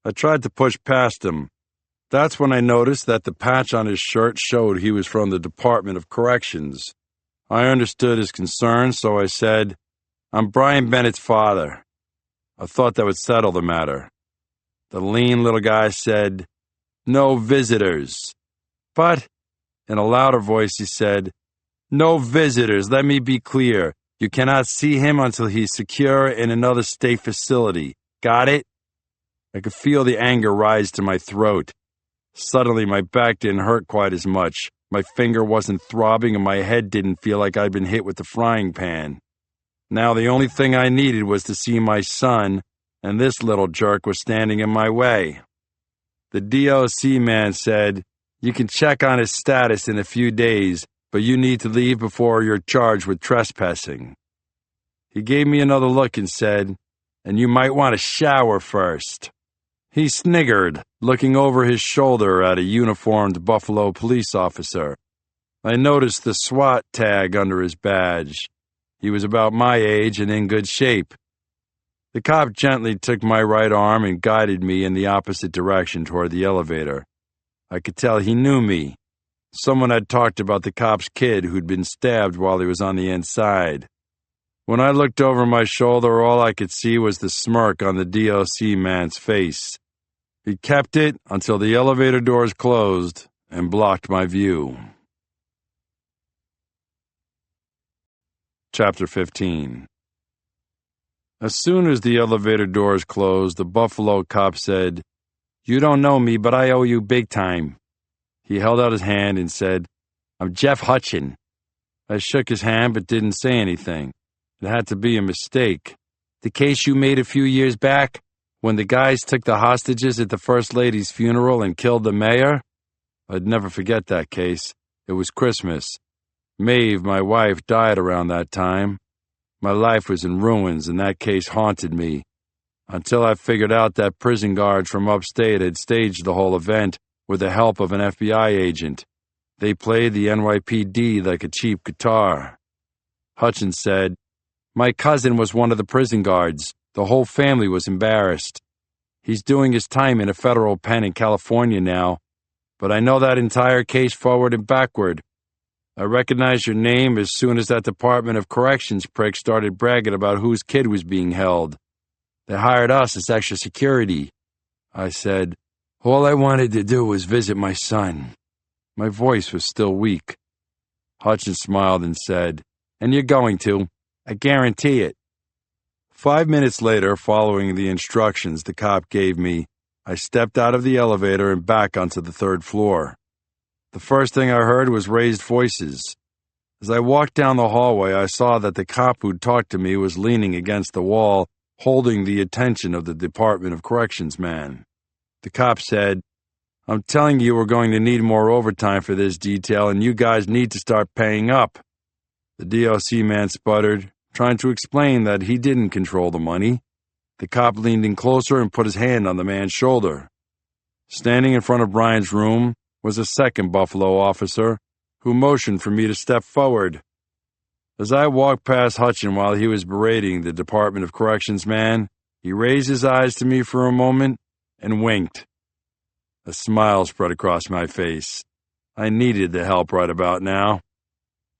S1: I tried to push past him. That's when I noticed that the patch on his shirt showed he was from the Department of Corrections. I understood his concern, so I said, "I'm Brian Bennett's father." I thought that would settle the matter. The lean little guy said, "No visitors." "But," in a louder voice he said, "No visitors, let me be clear. You cannot see him until he's secure in another state facility. Got it?" I could feel the anger rise to my throat. Suddenly my back didn't hurt quite as much. My finger wasn't throbbing and my head didn't feel like I'd been hit with the frying pan. Now the only thing I needed was to see my son, and this little jerk was standing in my way. The DOC man said, "You can check on his status in a few days, but you need to leave before you're charged with trespassing." He gave me another look and said, "And you might want to shower first." He sniggered, looking over his shoulder at a uniformed Buffalo police officer. I noticed the SWAT tag under his badge. He was about my age and in good shape. The cop gently took my right arm and guided me in the opposite direction toward the elevator. I could tell he knew me. Someone had talked about the cop's kid who'd been stabbed while he was on the inside. When I looked over my shoulder, all I could see was the smirk on the DOC man's face. He kept it until the elevator doors closed and blocked my view. Chapter 15. As soon as the elevator doors closed, the Buffalo cop said, "You don't know me, but I owe you big time." He held out his hand and said, "I'm Jeff Hutchin." I shook his hand but didn't say anything. It had to be a mistake. "The case you made a few years back, when the guys took the hostages at the First Lady's funeral and killed the mayor?" I'd never forget that case. It was Christmas. Maeve, my wife, died around that time. My life was in ruins, and that case haunted me, until I figured out that prison guards from upstate had staged the whole event with the help of an FBI agent. They played the NYPD like a cheap guitar. Hutchins said, "My cousin was one of the prison guards. The whole family was embarrassed. He's doing his time in a federal pen in California now, but I know that entire case forward and backward. I recognized your name as soon as that Department of Corrections prick started bragging about whose kid was being held. They hired us as extra security." I said, "All I wanted to do was visit my son." My voice was still weak. Hutchins smiled and said, "And you're going to. I guarantee it." 5 minutes later, following the instructions the cop gave me, I stepped out of the elevator and back onto the third floor. The first thing I heard was raised voices. As I walked down the hallway, I saw that the cop who'd talked to me was leaning against the wall, holding the attention of the Department of Corrections man. The cop said, "I'm telling you we're going to need more overtime for this detail, and you guys need to start paying up." The DOC man sputtered, trying to explain that he didn't control the money. The cop leaned in closer and put his hand on the man's shoulder. Standing in front of Brian's room was a second Buffalo officer, who motioned for me to step forward. As I walked past Hutchin while he was berating the Department of Corrections man, he raised his eyes to me for a moment and winked. A smile spread across my face. I needed the help right about now.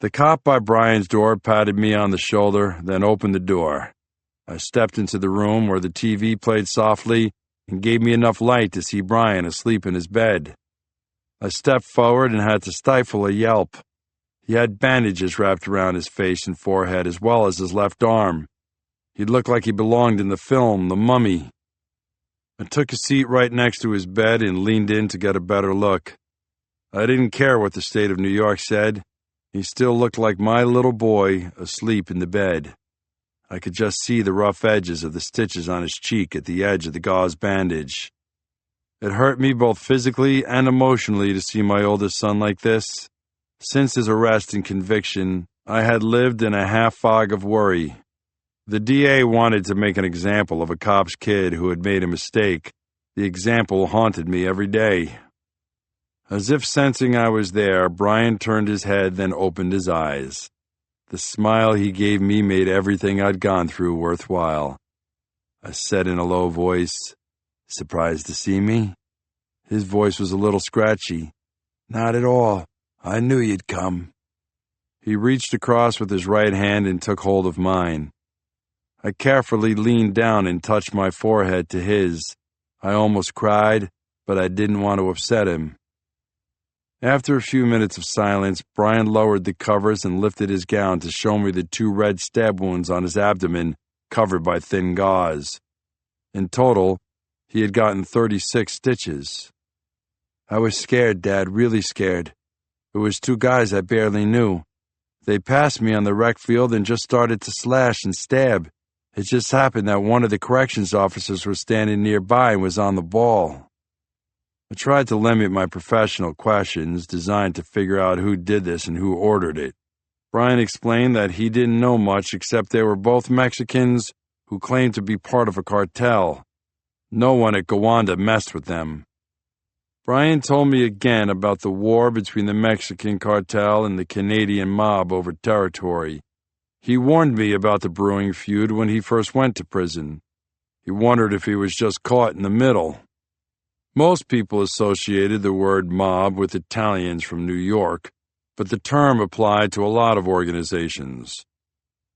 S1: The cop by Brian's door patted me on the shoulder, then opened the door. I stepped into the room where the TV played softly and gave me enough light to see Brian asleep in his bed. I stepped forward and had to stifle a yelp. He had bandages wrapped around his face and forehead as well as his left arm. He looked like he belonged in the film, The Mummy. I took a seat right next to his bed and leaned in to get a better look. I didn't care what the state of New York said. He still looked like my little boy asleep in the bed. I could just see the rough edges of the stitches on his cheek at the edge of the gauze bandage. It hurt me both physically and emotionally to see my oldest son like this. Since his arrest and conviction, I had lived in a half fog of worry. The DA wanted to make an example of a cop's kid who had made a mistake. The example haunted me every day. As if sensing I was there, Brian turned his head, then opened his eyes. The smile he gave me made everything I'd gone through worthwhile. I said in a low voice, "Surprised to see me?" His voice was a little scratchy. "Not at all. I knew you'd come." He reached across with his right hand and took hold of mine. I carefully leaned down and touched my forehead to his. I almost cried, but I didn't want to upset him. After a few minutes of silence, Brian lowered the covers and lifted his gown to show me the 2 red stab wounds on his abdomen, covered by thin gauze. In total, he had gotten 36 stitches. "I was scared, Dad, really scared. It was two guys I barely knew. They passed me on the rec field and just started to slash and stab. It just happened that one of the corrections officers was standing nearby and was on the ball. I tried to limit my professional questions, designed to figure out who did this and who ordered it. Brian explained that he didn't know much except they were both Mexicans who claimed to be part of a cartel. No one at Gowanda messed with them. Brian told me again about the war between the Mexican cartel and the Canadian mob over territory. He warned me about the brewing feud when he first went to prison. He wondered if he was just caught in the middle. Most people associated the word mob with Italians from New York, but the term applied to a lot of organizations.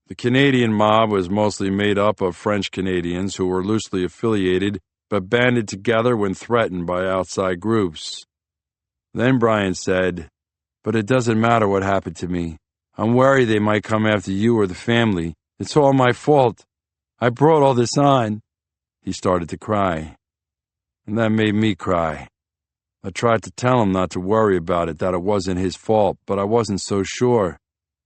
S1: The Canadian mob was mostly made up of French Canadians who were loosely affiliated but banded together when threatened by outside groups. Then Brian said, "But it doesn't matter what happened to me. I'm worried they might come after you or the family. It's all my fault. I brought all this on." He started to cry. And that made me cry. I tried to tell him not to worry about it, that it wasn't his fault, but I wasn't so sure.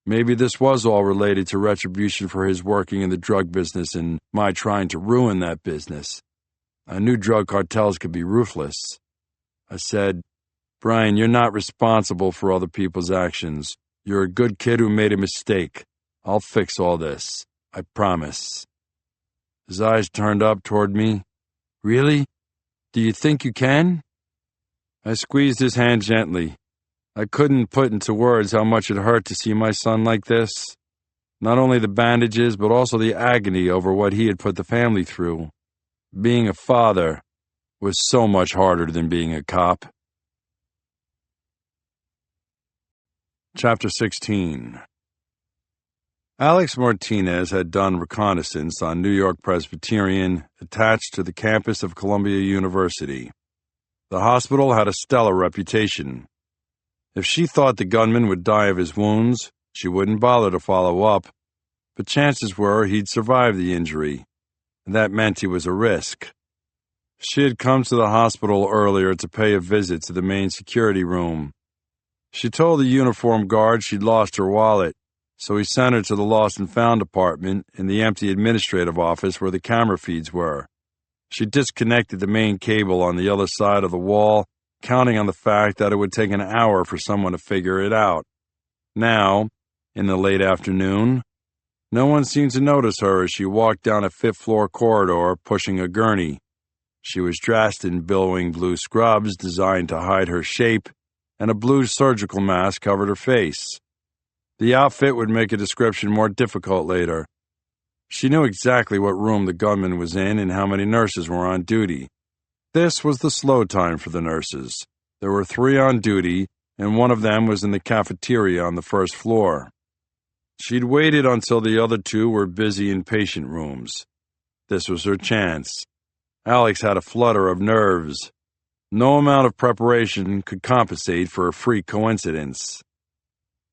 S1: Maybe this was all related to retribution for his working in the drug business and my trying to ruin that business. I knew drug cartels could be ruthless. I said, "Brian, you're not responsible for other people's actions. You're a good kid who made a mistake. I'll fix all this. I promise." His eyes turned up toward me. "Really? Do you think you can?" I squeezed his hand gently. I couldn't put into words how much it hurt to see my son like this. Not only the bandages, but also the agony over what he had put the family through. Being a father was so much harder than being a cop. Chapter 16. Alex Martinez had done reconnaissance on New York Presbyterian, attached to the campus of Columbia University. The hospital had a stellar reputation. If she thought the gunman would die of his wounds, she wouldn't bother to follow up, but chances were he'd survive the injury, and that meant he was a risk. She had come to the hospital earlier to pay a visit to the main security room. She told the uniformed guard she'd lost her wallet, so he sent her to the lost and found department in the empty administrative office where the camera feeds were. She disconnected the main cable on the other side of the wall, counting on the fact that it would take an hour for someone to figure it out. Now, in the late afternoon, no one seemed to notice her as she walked down a fifth-floor corridor pushing a gurney. She was dressed in billowing blue scrubs designed to hide her shape, and a blue surgical mask covered her face. The outfit would make a description more difficult later. She knew exactly what room the gunman was in and how many nurses were on duty. This was the slow time for the nurses. There were 3 on duty, and one of them was in the cafeteria on the first floor. She'd waited until the other 2 were busy in patient rooms. This was her chance. Alex had a flutter of nerves. No amount of preparation could compensate for a freak coincidence.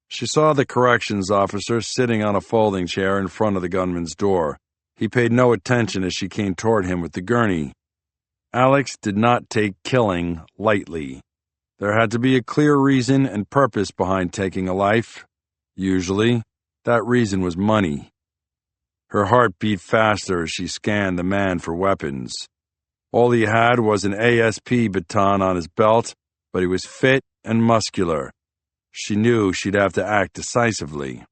S1: She saw the corrections officer sitting on a folding chair in front of the gunman's door. He paid no attention as she came toward him with the gurney. Alex did not take killing lightly. There had to be a clear reason and purpose behind taking a life. Usually, that reason was money. Her heart beat faster as she scanned the man for weapons. All he had was an ASP baton on his belt, but he was fit and muscular. She knew she'd have to act decisively.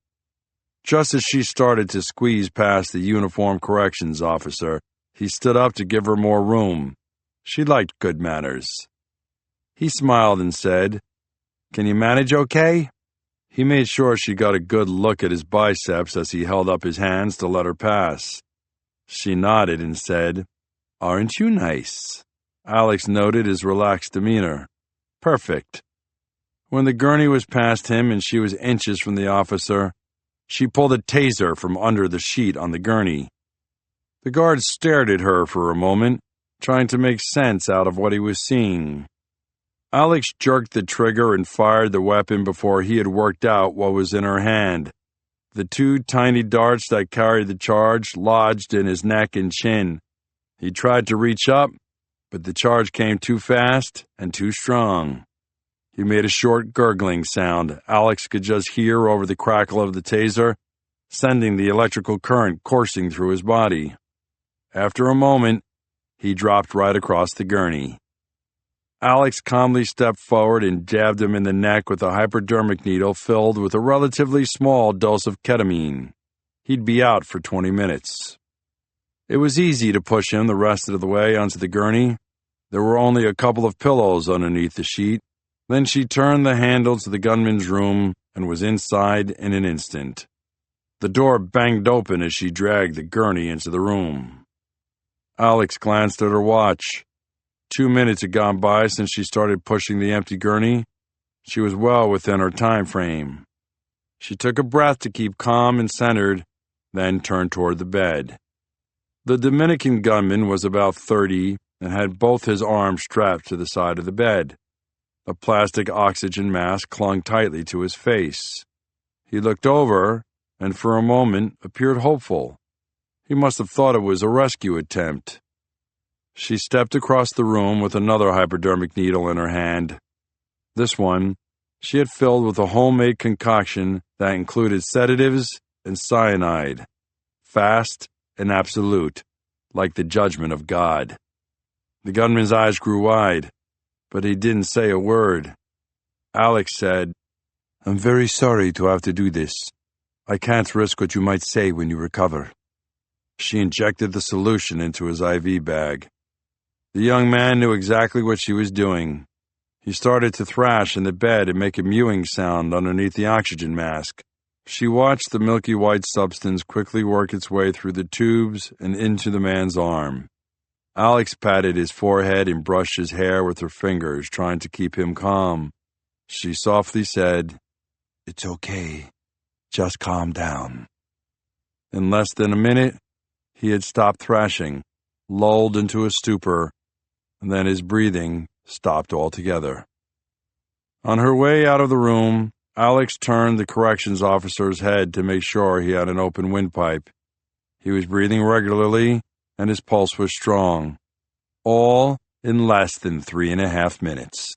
S1: Just as she started to squeeze past the uniformed corrections officer, he stood up to give her more room. She liked good manners. He smiled and said, "Can you manage okay?" He made sure she got a good look at his biceps as he held up his hands to let her pass. She nodded and said, "Aren't you nice?" Alex noted his relaxed demeanor. "Perfect." When the gurney was past him and she was inches from the officer, she pulled a taser from under the sheet on the gurney. The guard stared at her for a moment, trying to make sense out of what he was seeing. Alex jerked the trigger and fired the weapon before he had worked out what was in her hand. The 2 tiny darts that carried the charge lodged in his neck and chin. He tried to reach up, but the charge came too fast and too strong. He made a short gurgling sound Alex could just hear over the crackle of the taser, sending the electrical current coursing through his body. After a moment, he dropped right across the gurney. Alex calmly stepped forward and jabbed him in the neck with a hypodermic needle filled with a relatively small dose of ketamine. He'd be out for 20 minutes. It was easy to push him the rest of the way onto the gurney. There were only a couple of pillows underneath the sheet. Then she turned the handle to the gunman's room and was inside in an instant. The door banged open as she dragged the gurney into the room. Alex glanced at her watch. 2 minutes had gone by since she started pushing the empty gurney. She was well within her time frame. She took a breath to keep calm and centered, then turned toward the bed. The Dominican gunman was about 30 and had both his arms strapped to the side of the bed. A plastic oxygen mask clung tightly to his face. He looked over and for a moment appeared hopeful. He must have thought it was a rescue attempt. She stepped across the room with another hypodermic needle in her hand. This one she had filled with a homemade concoction that included sedatives and cyanide, fast and absolute, like the judgment of God. The gunman's eyes grew wide, but he didn't say a word. Alex said, "I'm very sorry to have to do this. I can't risk what you might say when you recover." She injected the solution into his IV bag. The young man knew exactly what she was doing. He started to thrash in the bed and make a mewing sound underneath the oxygen mask. She watched the milky white substance quickly work its way through the tubes and into the man's arm. Alex patted his forehead and brushed his hair with her fingers, trying to keep him calm. She softly said, "It's okay. Just calm down." In less than a minute, he had stopped thrashing, lulled into a stupor, and then his breathing stopped altogether. On her way out of the room, Alex turned the corrections officer's head to make sure he had an open windpipe. He was breathing regularly, and his pulse was strong. All in less than 3.5 minutes.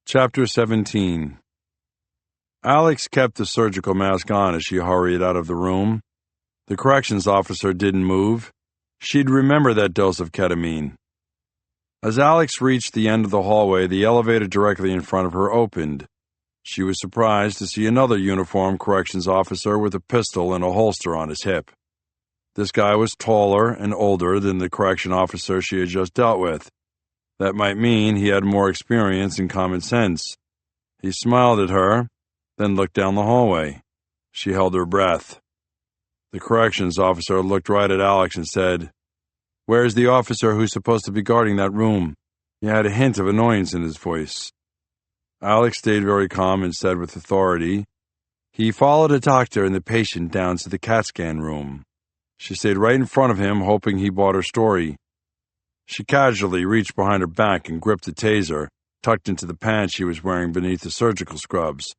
S1: Chapter 17. Alex kept the surgical mask on as she hurried out of the room. The corrections officer didn't move. She'd remember that dose of ketamine. As Alex reached the end of the hallway, the elevator directly in front of her opened. She was surprised to see another uniformed corrections officer with a pistol and a holster on his hip. This guy was taller and older than the correction officer she had just dealt with. That might mean he had more experience and common sense. He smiled at her, then looked down the hallway. She held her breath. The corrections officer looked right at Alex and said, "Where's the officer who's supposed to be guarding that room?" He had a hint of annoyance in his voice. Alex stayed very calm and said with authority, "He followed a doctor and the patient down to the CAT scan room." She stayed right in front of him, hoping he bought her story. She casually reached behind her back and gripped the taser, tucked into the pants she was wearing beneath the surgical scrubs.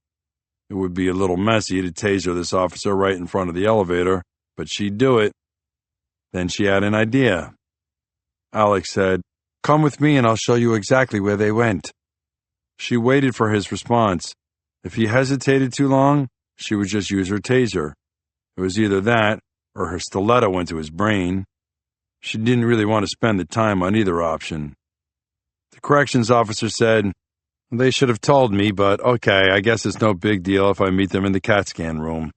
S1: It would be a little messy to taser this officer right in front of the elevator, but she'd do it. Then she had an idea. Alex said, "Come with me and I'll show you exactly where they went." She waited for his response. If he hesitated too long, she would just use her taser. It was either that or her stiletto into his brain. She didn't really want to spend the time on either option. The corrections officer said, "They should have told me, but okay, I guess it's no big deal if I meet them in the CAT scan room."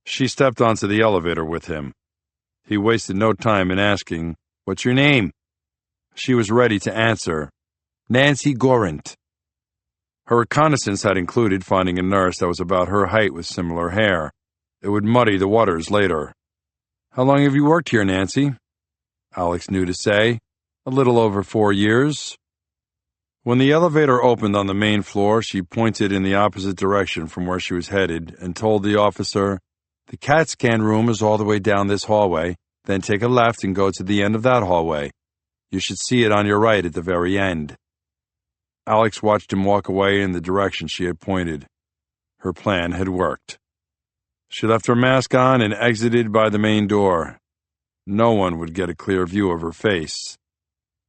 S1: She stepped onto the elevator with him. He wasted no time in asking, "What's your name?" She was ready to answer, "Nancy Gorant." Her reconnaissance had included finding a nurse that was about her height with similar hair. It would muddy the waters later. "How long have you worked here, Nancy?" Alex knew to say, "A little over 4 years." When the elevator opened on the main floor, she pointed in the opposite direction from where she was headed and told the officer, "The CAT scan room is all the way down this hallway, then take a left and go to the end of that hallway. You should see it on your right at the very end." Alex watched him walk away in the direction she had pointed. Her plan had worked. She left her mask on and exited by the main door. No one would get a clear view of her face.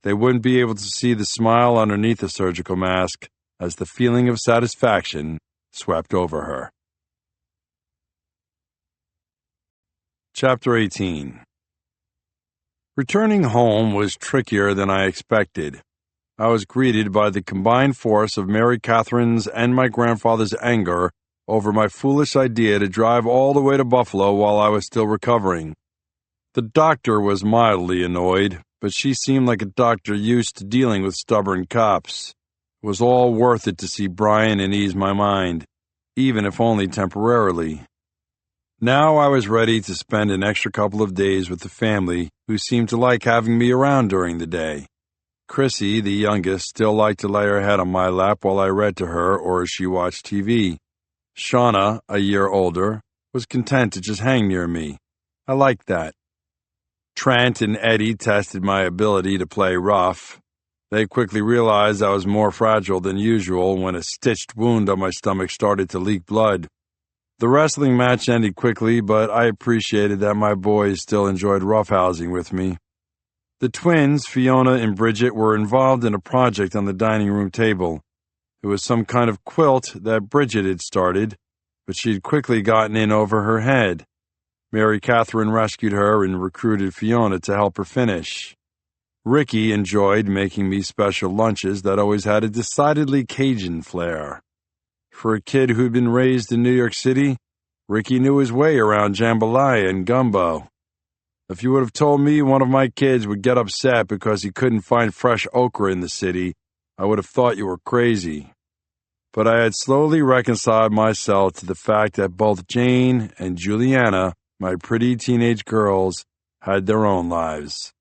S1: They wouldn't be able to see the smile underneath the surgical mask as the feeling of satisfaction swept over her. Chapter 18. Returning home was trickier than I expected. I was greeted by the combined force of Mary Catherine's and my grandfather's anger over my foolish idea to drive all the way to Buffalo while I was still recovering. The doctor was mildly annoyed, but she seemed like a doctor used to dealing with stubborn cops. It was all worth it to see Brian and ease my mind, even if only temporarily. Now I was ready to spend an extra couple of days with the family, who seemed to like having me around during the day. Chrissy, the youngest, still liked to lay her head on my lap while I read to her or as she watched TV. Shauna, a year older, was content to just hang near me. I liked that. Trent and Eddie tested my ability to play rough. They quickly realized I was more fragile than usual when a stitched wound on my stomach started to leak blood. The wrestling match ended quickly, but I appreciated that my boys still enjoyed roughhousing with me. The twins, Fiona and Bridget, were involved in a project on the dining room table. It was some kind of quilt that Bridget had started, but she'd quickly gotten in over her head. Mary Catherine rescued her and recruited Fiona to help her finish. Ricky enjoyed making me special lunches that always had a decidedly Cajun flair. For a kid who'd been raised in New York City, Ricky knew his way around jambalaya and gumbo. If you would have told me one of my kids would get upset because he couldn't find fresh okra in the city, I would have thought you were crazy. But I had slowly reconciled myself to the fact that both Jane and Juliana, my pretty teenage girls, had their own lives.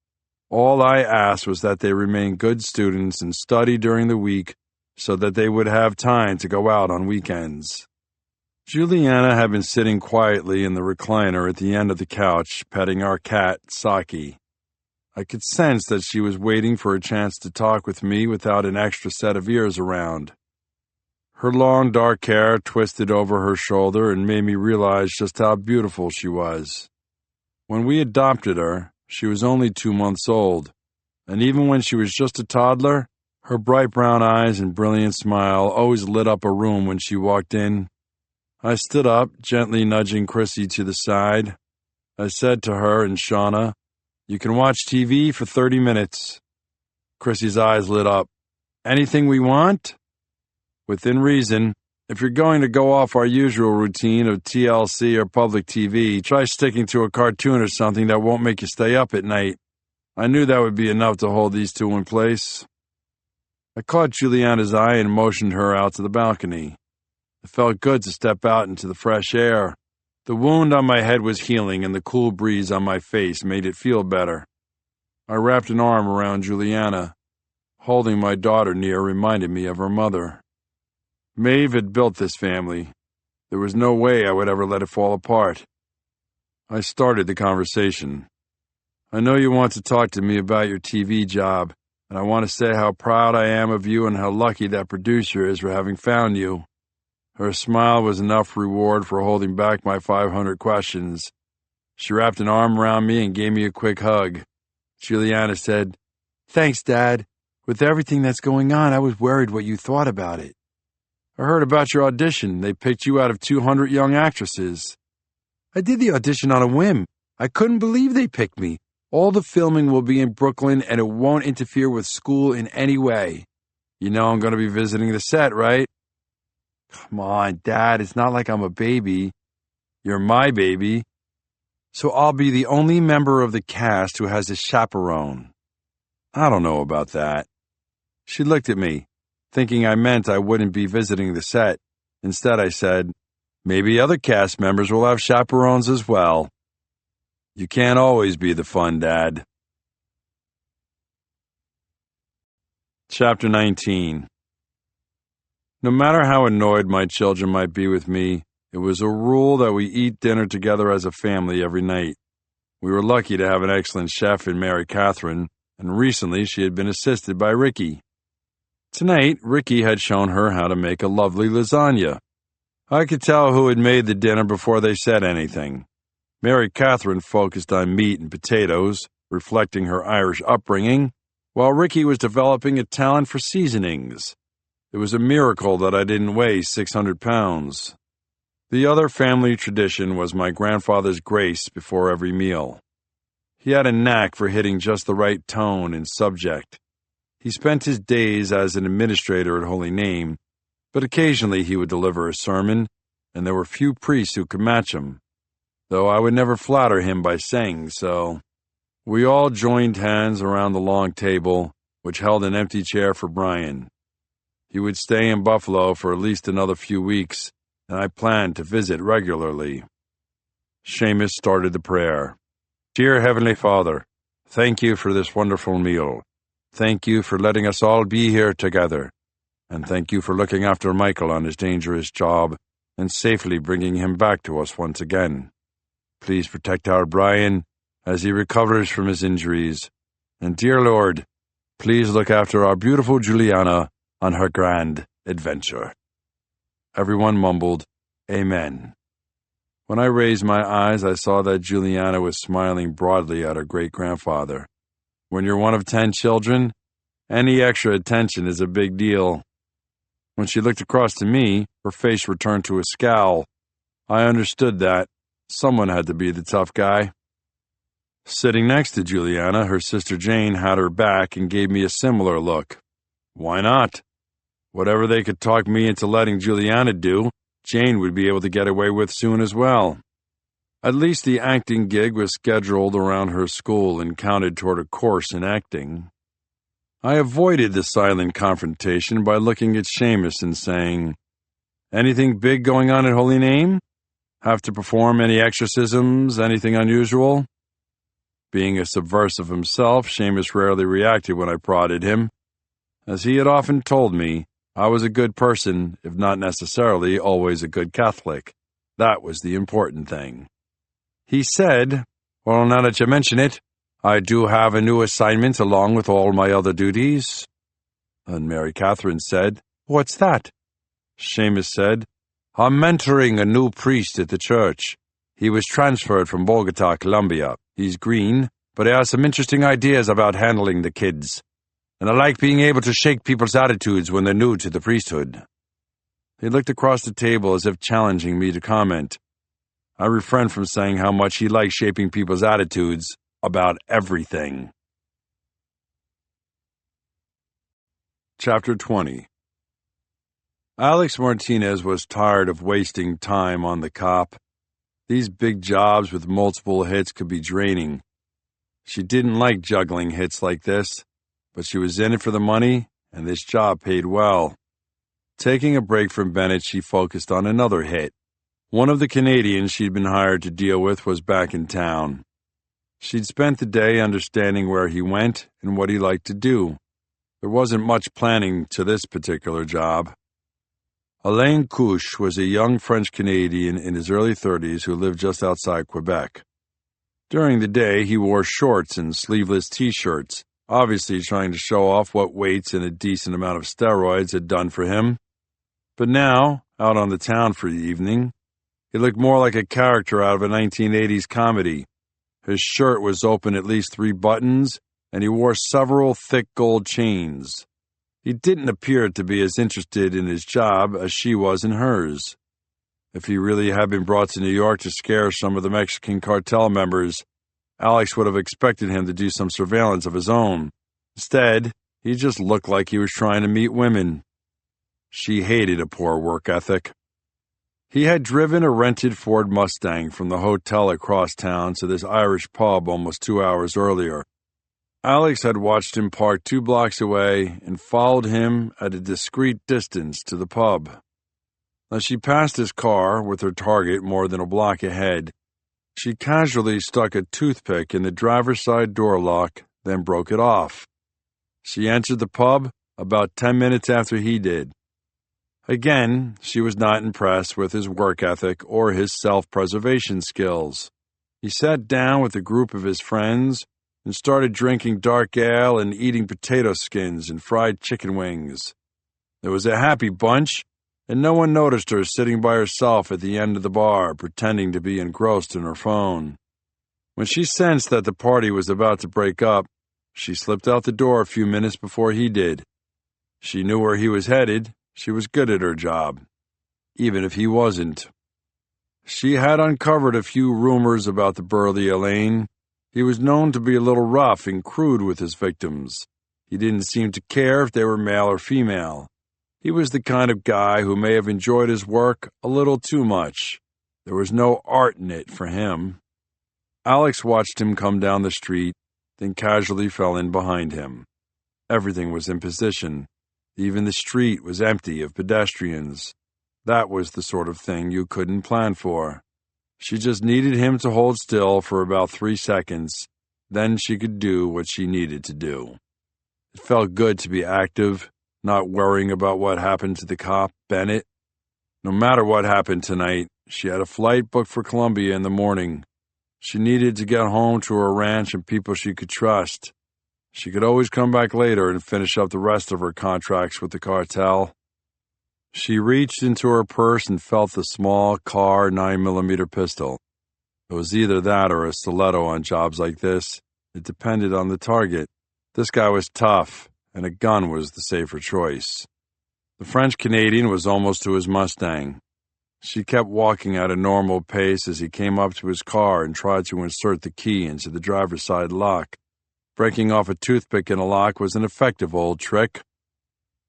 S1: All I asked was that they remain good students and study during the week so that they would have time to go out on weekends. Juliana had been sitting quietly in the recliner at the end of the couch, petting our cat, Saki. I could sense that she was waiting for a chance to talk with me without an extra set of ears around. Her long dark hair twisted over her shoulder and made me realize just how beautiful she was. When we adopted her, she was only 2 months old, and even when she was just a toddler, her bright brown eyes and brilliant smile always lit up a room when she walked in. I stood up, gently nudging Chrissy to the side. I said to her and Shauna, "You can watch TV for 30 minutes. Chrissy's eyes lit up. "Anything we want?" "Within reason. If you're going to go off our usual routine of TLC or public TV, try sticking to a cartoon or something that won't make you stay up at night." I knew that would be enough to hold these two in place. I caught Juliana's eye and motioned her out to the balcony. It felt good to step out into the fresh air. The wound on my head was healing, and the cool breeze on my face made it feel better. I wrapped an arm around Juliana. Holding my daughter near reminded me of her mother. Maeve had built this family. There was no way I would ever let it fall apart. I started the conversation. "I know you want to talk to me about your TV job, and I want to say how proud I am of you and how lucky that producer is for having found you." Her smile was enough reward for holding back my 500 questions. She wrapped an arm around me and gave me a quick hug. Juliana said, "Thanks, Dad. With everything that's going on, I was worried what you thought about it." "I heard about your audition. They picked you out of 200 young actresses." "I did the audition on a whim. I couldn't believe they picked me. All the filming will be in Brooklyn, and it won't interfere with school in any way. You know I'm going to be visiting the set, right?" "Come on, Dad. It's not like I'm a baby." "You're my baby. So I'll be the only member of the cast who has a chaperone." "I don't know about that." She looked at me, thinking I meant I wouldn't be visiting the set. Instead, I said, "Maybe other cast members will have chaperones as well." You can't always be the fun dad. Chapter 19. No matter how annoyed my children might be with me, it was a rule that we eat dinner together as a family every night. We were lucky to have an excellent chef in Mary Catherine, and recently she had been assisted by Ricky. Tonight, Ricky had shown her how to make a lovely lasagna. I could tell who had made the dinner before they said anything. Mary Catherine focused on meat and potatoes, reflecting her Irish upbringing, while Ricky was developing a talent for seasonings. It was a miracle that I didn't weigh 600 pounds. The other family tradition was my grandfather's grace before every meal. He had a knack for hitting just the right tone and subject. He spent his days as an administrator at Holy Name, but occasionally he would deliver a sermon, and there were few priests who could match him, though I would never flatter him by saying so. We all joined hands around the long table, which held an empty chair for Brian. He would stay in Buffalo for at least another few weeks, and I planned to visit regularly. Seamus started the prayer. Dear Heavenly Father, thank you for this wonderful meal. Thank you for letting us all be here together. And thank you for looking after Michael on his dangerous job and safely bringing him back to us once again. Please protect our Brian as he recovers from his injuries. And dear Lord, please look after our beautiful Juliana on her grand adventure. Everyone mumbled, Amen. When I raised my eyes, I saw that Juliana was smiling broadly at her great-grandfather. When you're one of 10 children, any extra attention is a big deal. When she looked across to me, her face returned to a scowl. I understood that. Someone had to be the tough guy. Sitting next to Juliana, her sister Jane had her back and gave me a similar look. Why not? Whatever they could talk me into letting Juliana do, Jane would be able to get away with soon as well. At least the acting gig was scheduled around her school and counted toward a course in acting. I avoided the silent confrontation by looking at Seamus and saying, Anything big going on at Holy Name? Have to perform any exorcisms, anything unusual? Being a subversive himself, Seamus rarely reacted when I prodded him. As he had often told me, I was a good person, if not necessarily always a good Catholic. That was the important thing. He said, Well, now that you mention it, I do have a new assignment along with all my other duties. And Mary Catherine said, What's that? Seamus said, I'm mentoring a new priest at the church. He was transferred from Bogota, Colombia. He's green, but he has some interesting ideas about handling the kids. And I like being able to shake people's attitudes when they're new to the priesthood. He looked across the table as if challenging me to comment. I refrained from saying how much he liked shaping people's attitudes about everything. Chapter 20. Alex Martinez was tired of wasting time on the cop. These big jobs with multiple hits could be draining. She didn't like juggling hits like this, but she was in it for the money, and this job paid well. Taking a break from Bennett, she focused on another hit. One of the Canadians she'd been hired to deal with was back in town. She'd spent the day understanding where he went and what he liked to do. There wasn't much planning to this particular job. Alain Couche was a young French-Canadian in his early 30s who lived just outside Quebec. During the day, he wore shorts and sleeveless T-shirts, obviously trying to show off what weights and a decent amount of steroids had done for him. But now, out on the town for the evening, he looked more like a character out of a 1980s comedy. His shirt was open at least 3 buttons, and he wore several thick gold chains. He didn't appear to be as interested in his job as she was in hers. If he really had been brought to New York to scare some of the Mexican cartel members, Alex would have expected him to do some surveillance of his own. Instead, he just looked like he was trying to meet women. She hated a poor work ethic. He had driven a rented Ford Mustang from the hotel across town to this Irish pub almost 2 hours earlier. Alex had watched him park 2 blocks away and followed him at a discreet distance to the pub. As she passed his car with her target more than a block ahead, she casually stuck a toothpick in the driver's side door lock, then broke it off. She entered the pub about 10 minutes after he did. Again, she was not impressed with his work ethic or his self-preservation skills. He sat down with a group of his friends and started drinking dark ale and eating potato skins and fried chicken wings. There was a happy bunch, and no one noticed her sitting by herself at the end of the bar, pretending to be engrossed in her phone. When she sensed that the party was about to break up, She slipped out the door a few minutes before he did. She knew where he was headed. She was good at her job, even if he wasn't. She had uncovered a few rumors about the burly Elaine. He was known to be a little rough and crude with his victims. He didn't seem to care if they were male or female. He was the kind of guy who may have enjoyed his work a little too much. There was no art in it for him. Alex watched him come down the street, then casually fell in behind him. Everything was in position. Even the street was empty of pedestrians. That was the sort of thing you couldn't plan for. She just needed him to hold still for about 3 seconds. Then she could do what she needed to do. It felt good to be active, not worrying about what happened to the cop, Bennett. No matter what happened tonight, she had a flight booked for Columbia in the morning. She needed to get home to her ranch and people she could trust. She could always come back later and finish up the rest of her contracts with the cartel. She reached into her purse and felt the small car 9mm pistol. It was either that or a stiletto on jobs like this. It depended on the target. This guy was tough, and a gun was the safer choice. The French-Canadian was almost to his Mustang. She kept walking at a normal pace as he came up to his car and tried to insert the key into the driver's side lock. Breaking off a toothpick in a lock was an effective old trick.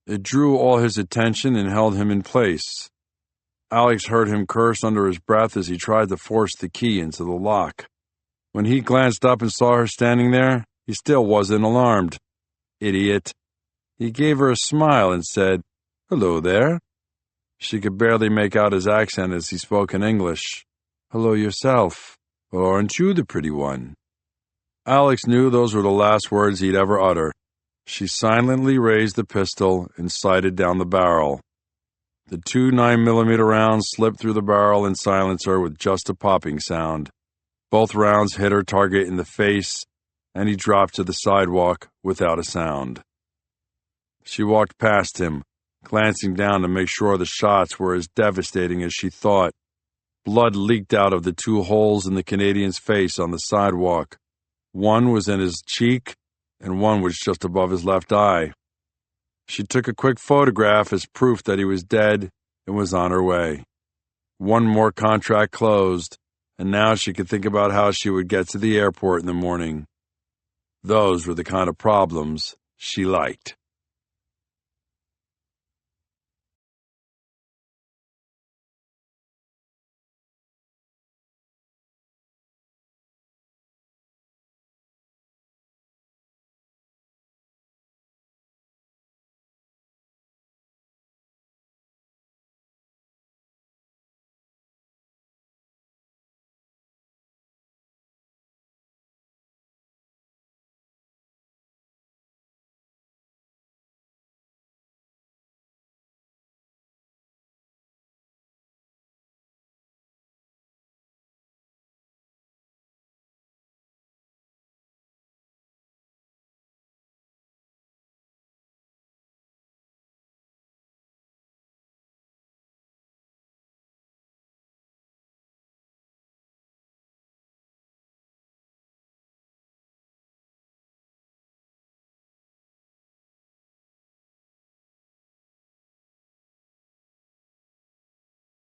S1: It drew all his attention and held him in place. Alex heard him curse under his breath as he tried to force the key into the lock. When he glanced up and saw her standing there, he still wasn't alarmed. Idiot. He gave her a smile and said, "Hello there." She could barely make out his accent as he spoke in English. "Hello yourself. Aren't you the pretty one?" Alex knew those were the last words he'd ever utter. She silently raised the pistol and sighted down the barrel. The 2 9mm rounds slipped through the barrel and silenced her with just a popping sound. Both rounds hit her target in the face, and he dropped to the sidewalk without a sound. She walked past him, glancing down to make sure the shots were as devastating as she thought. Blood leaked out of the 2 holes in the Canadian's face on the sidewalk. One was in his cheek, and one was just above his left eye. She took a quick photograph as proof that he was dead and was on her way. One more contract closed, and now she could think about how she would get to the airport in the morning. Those were the kind of problems she liked.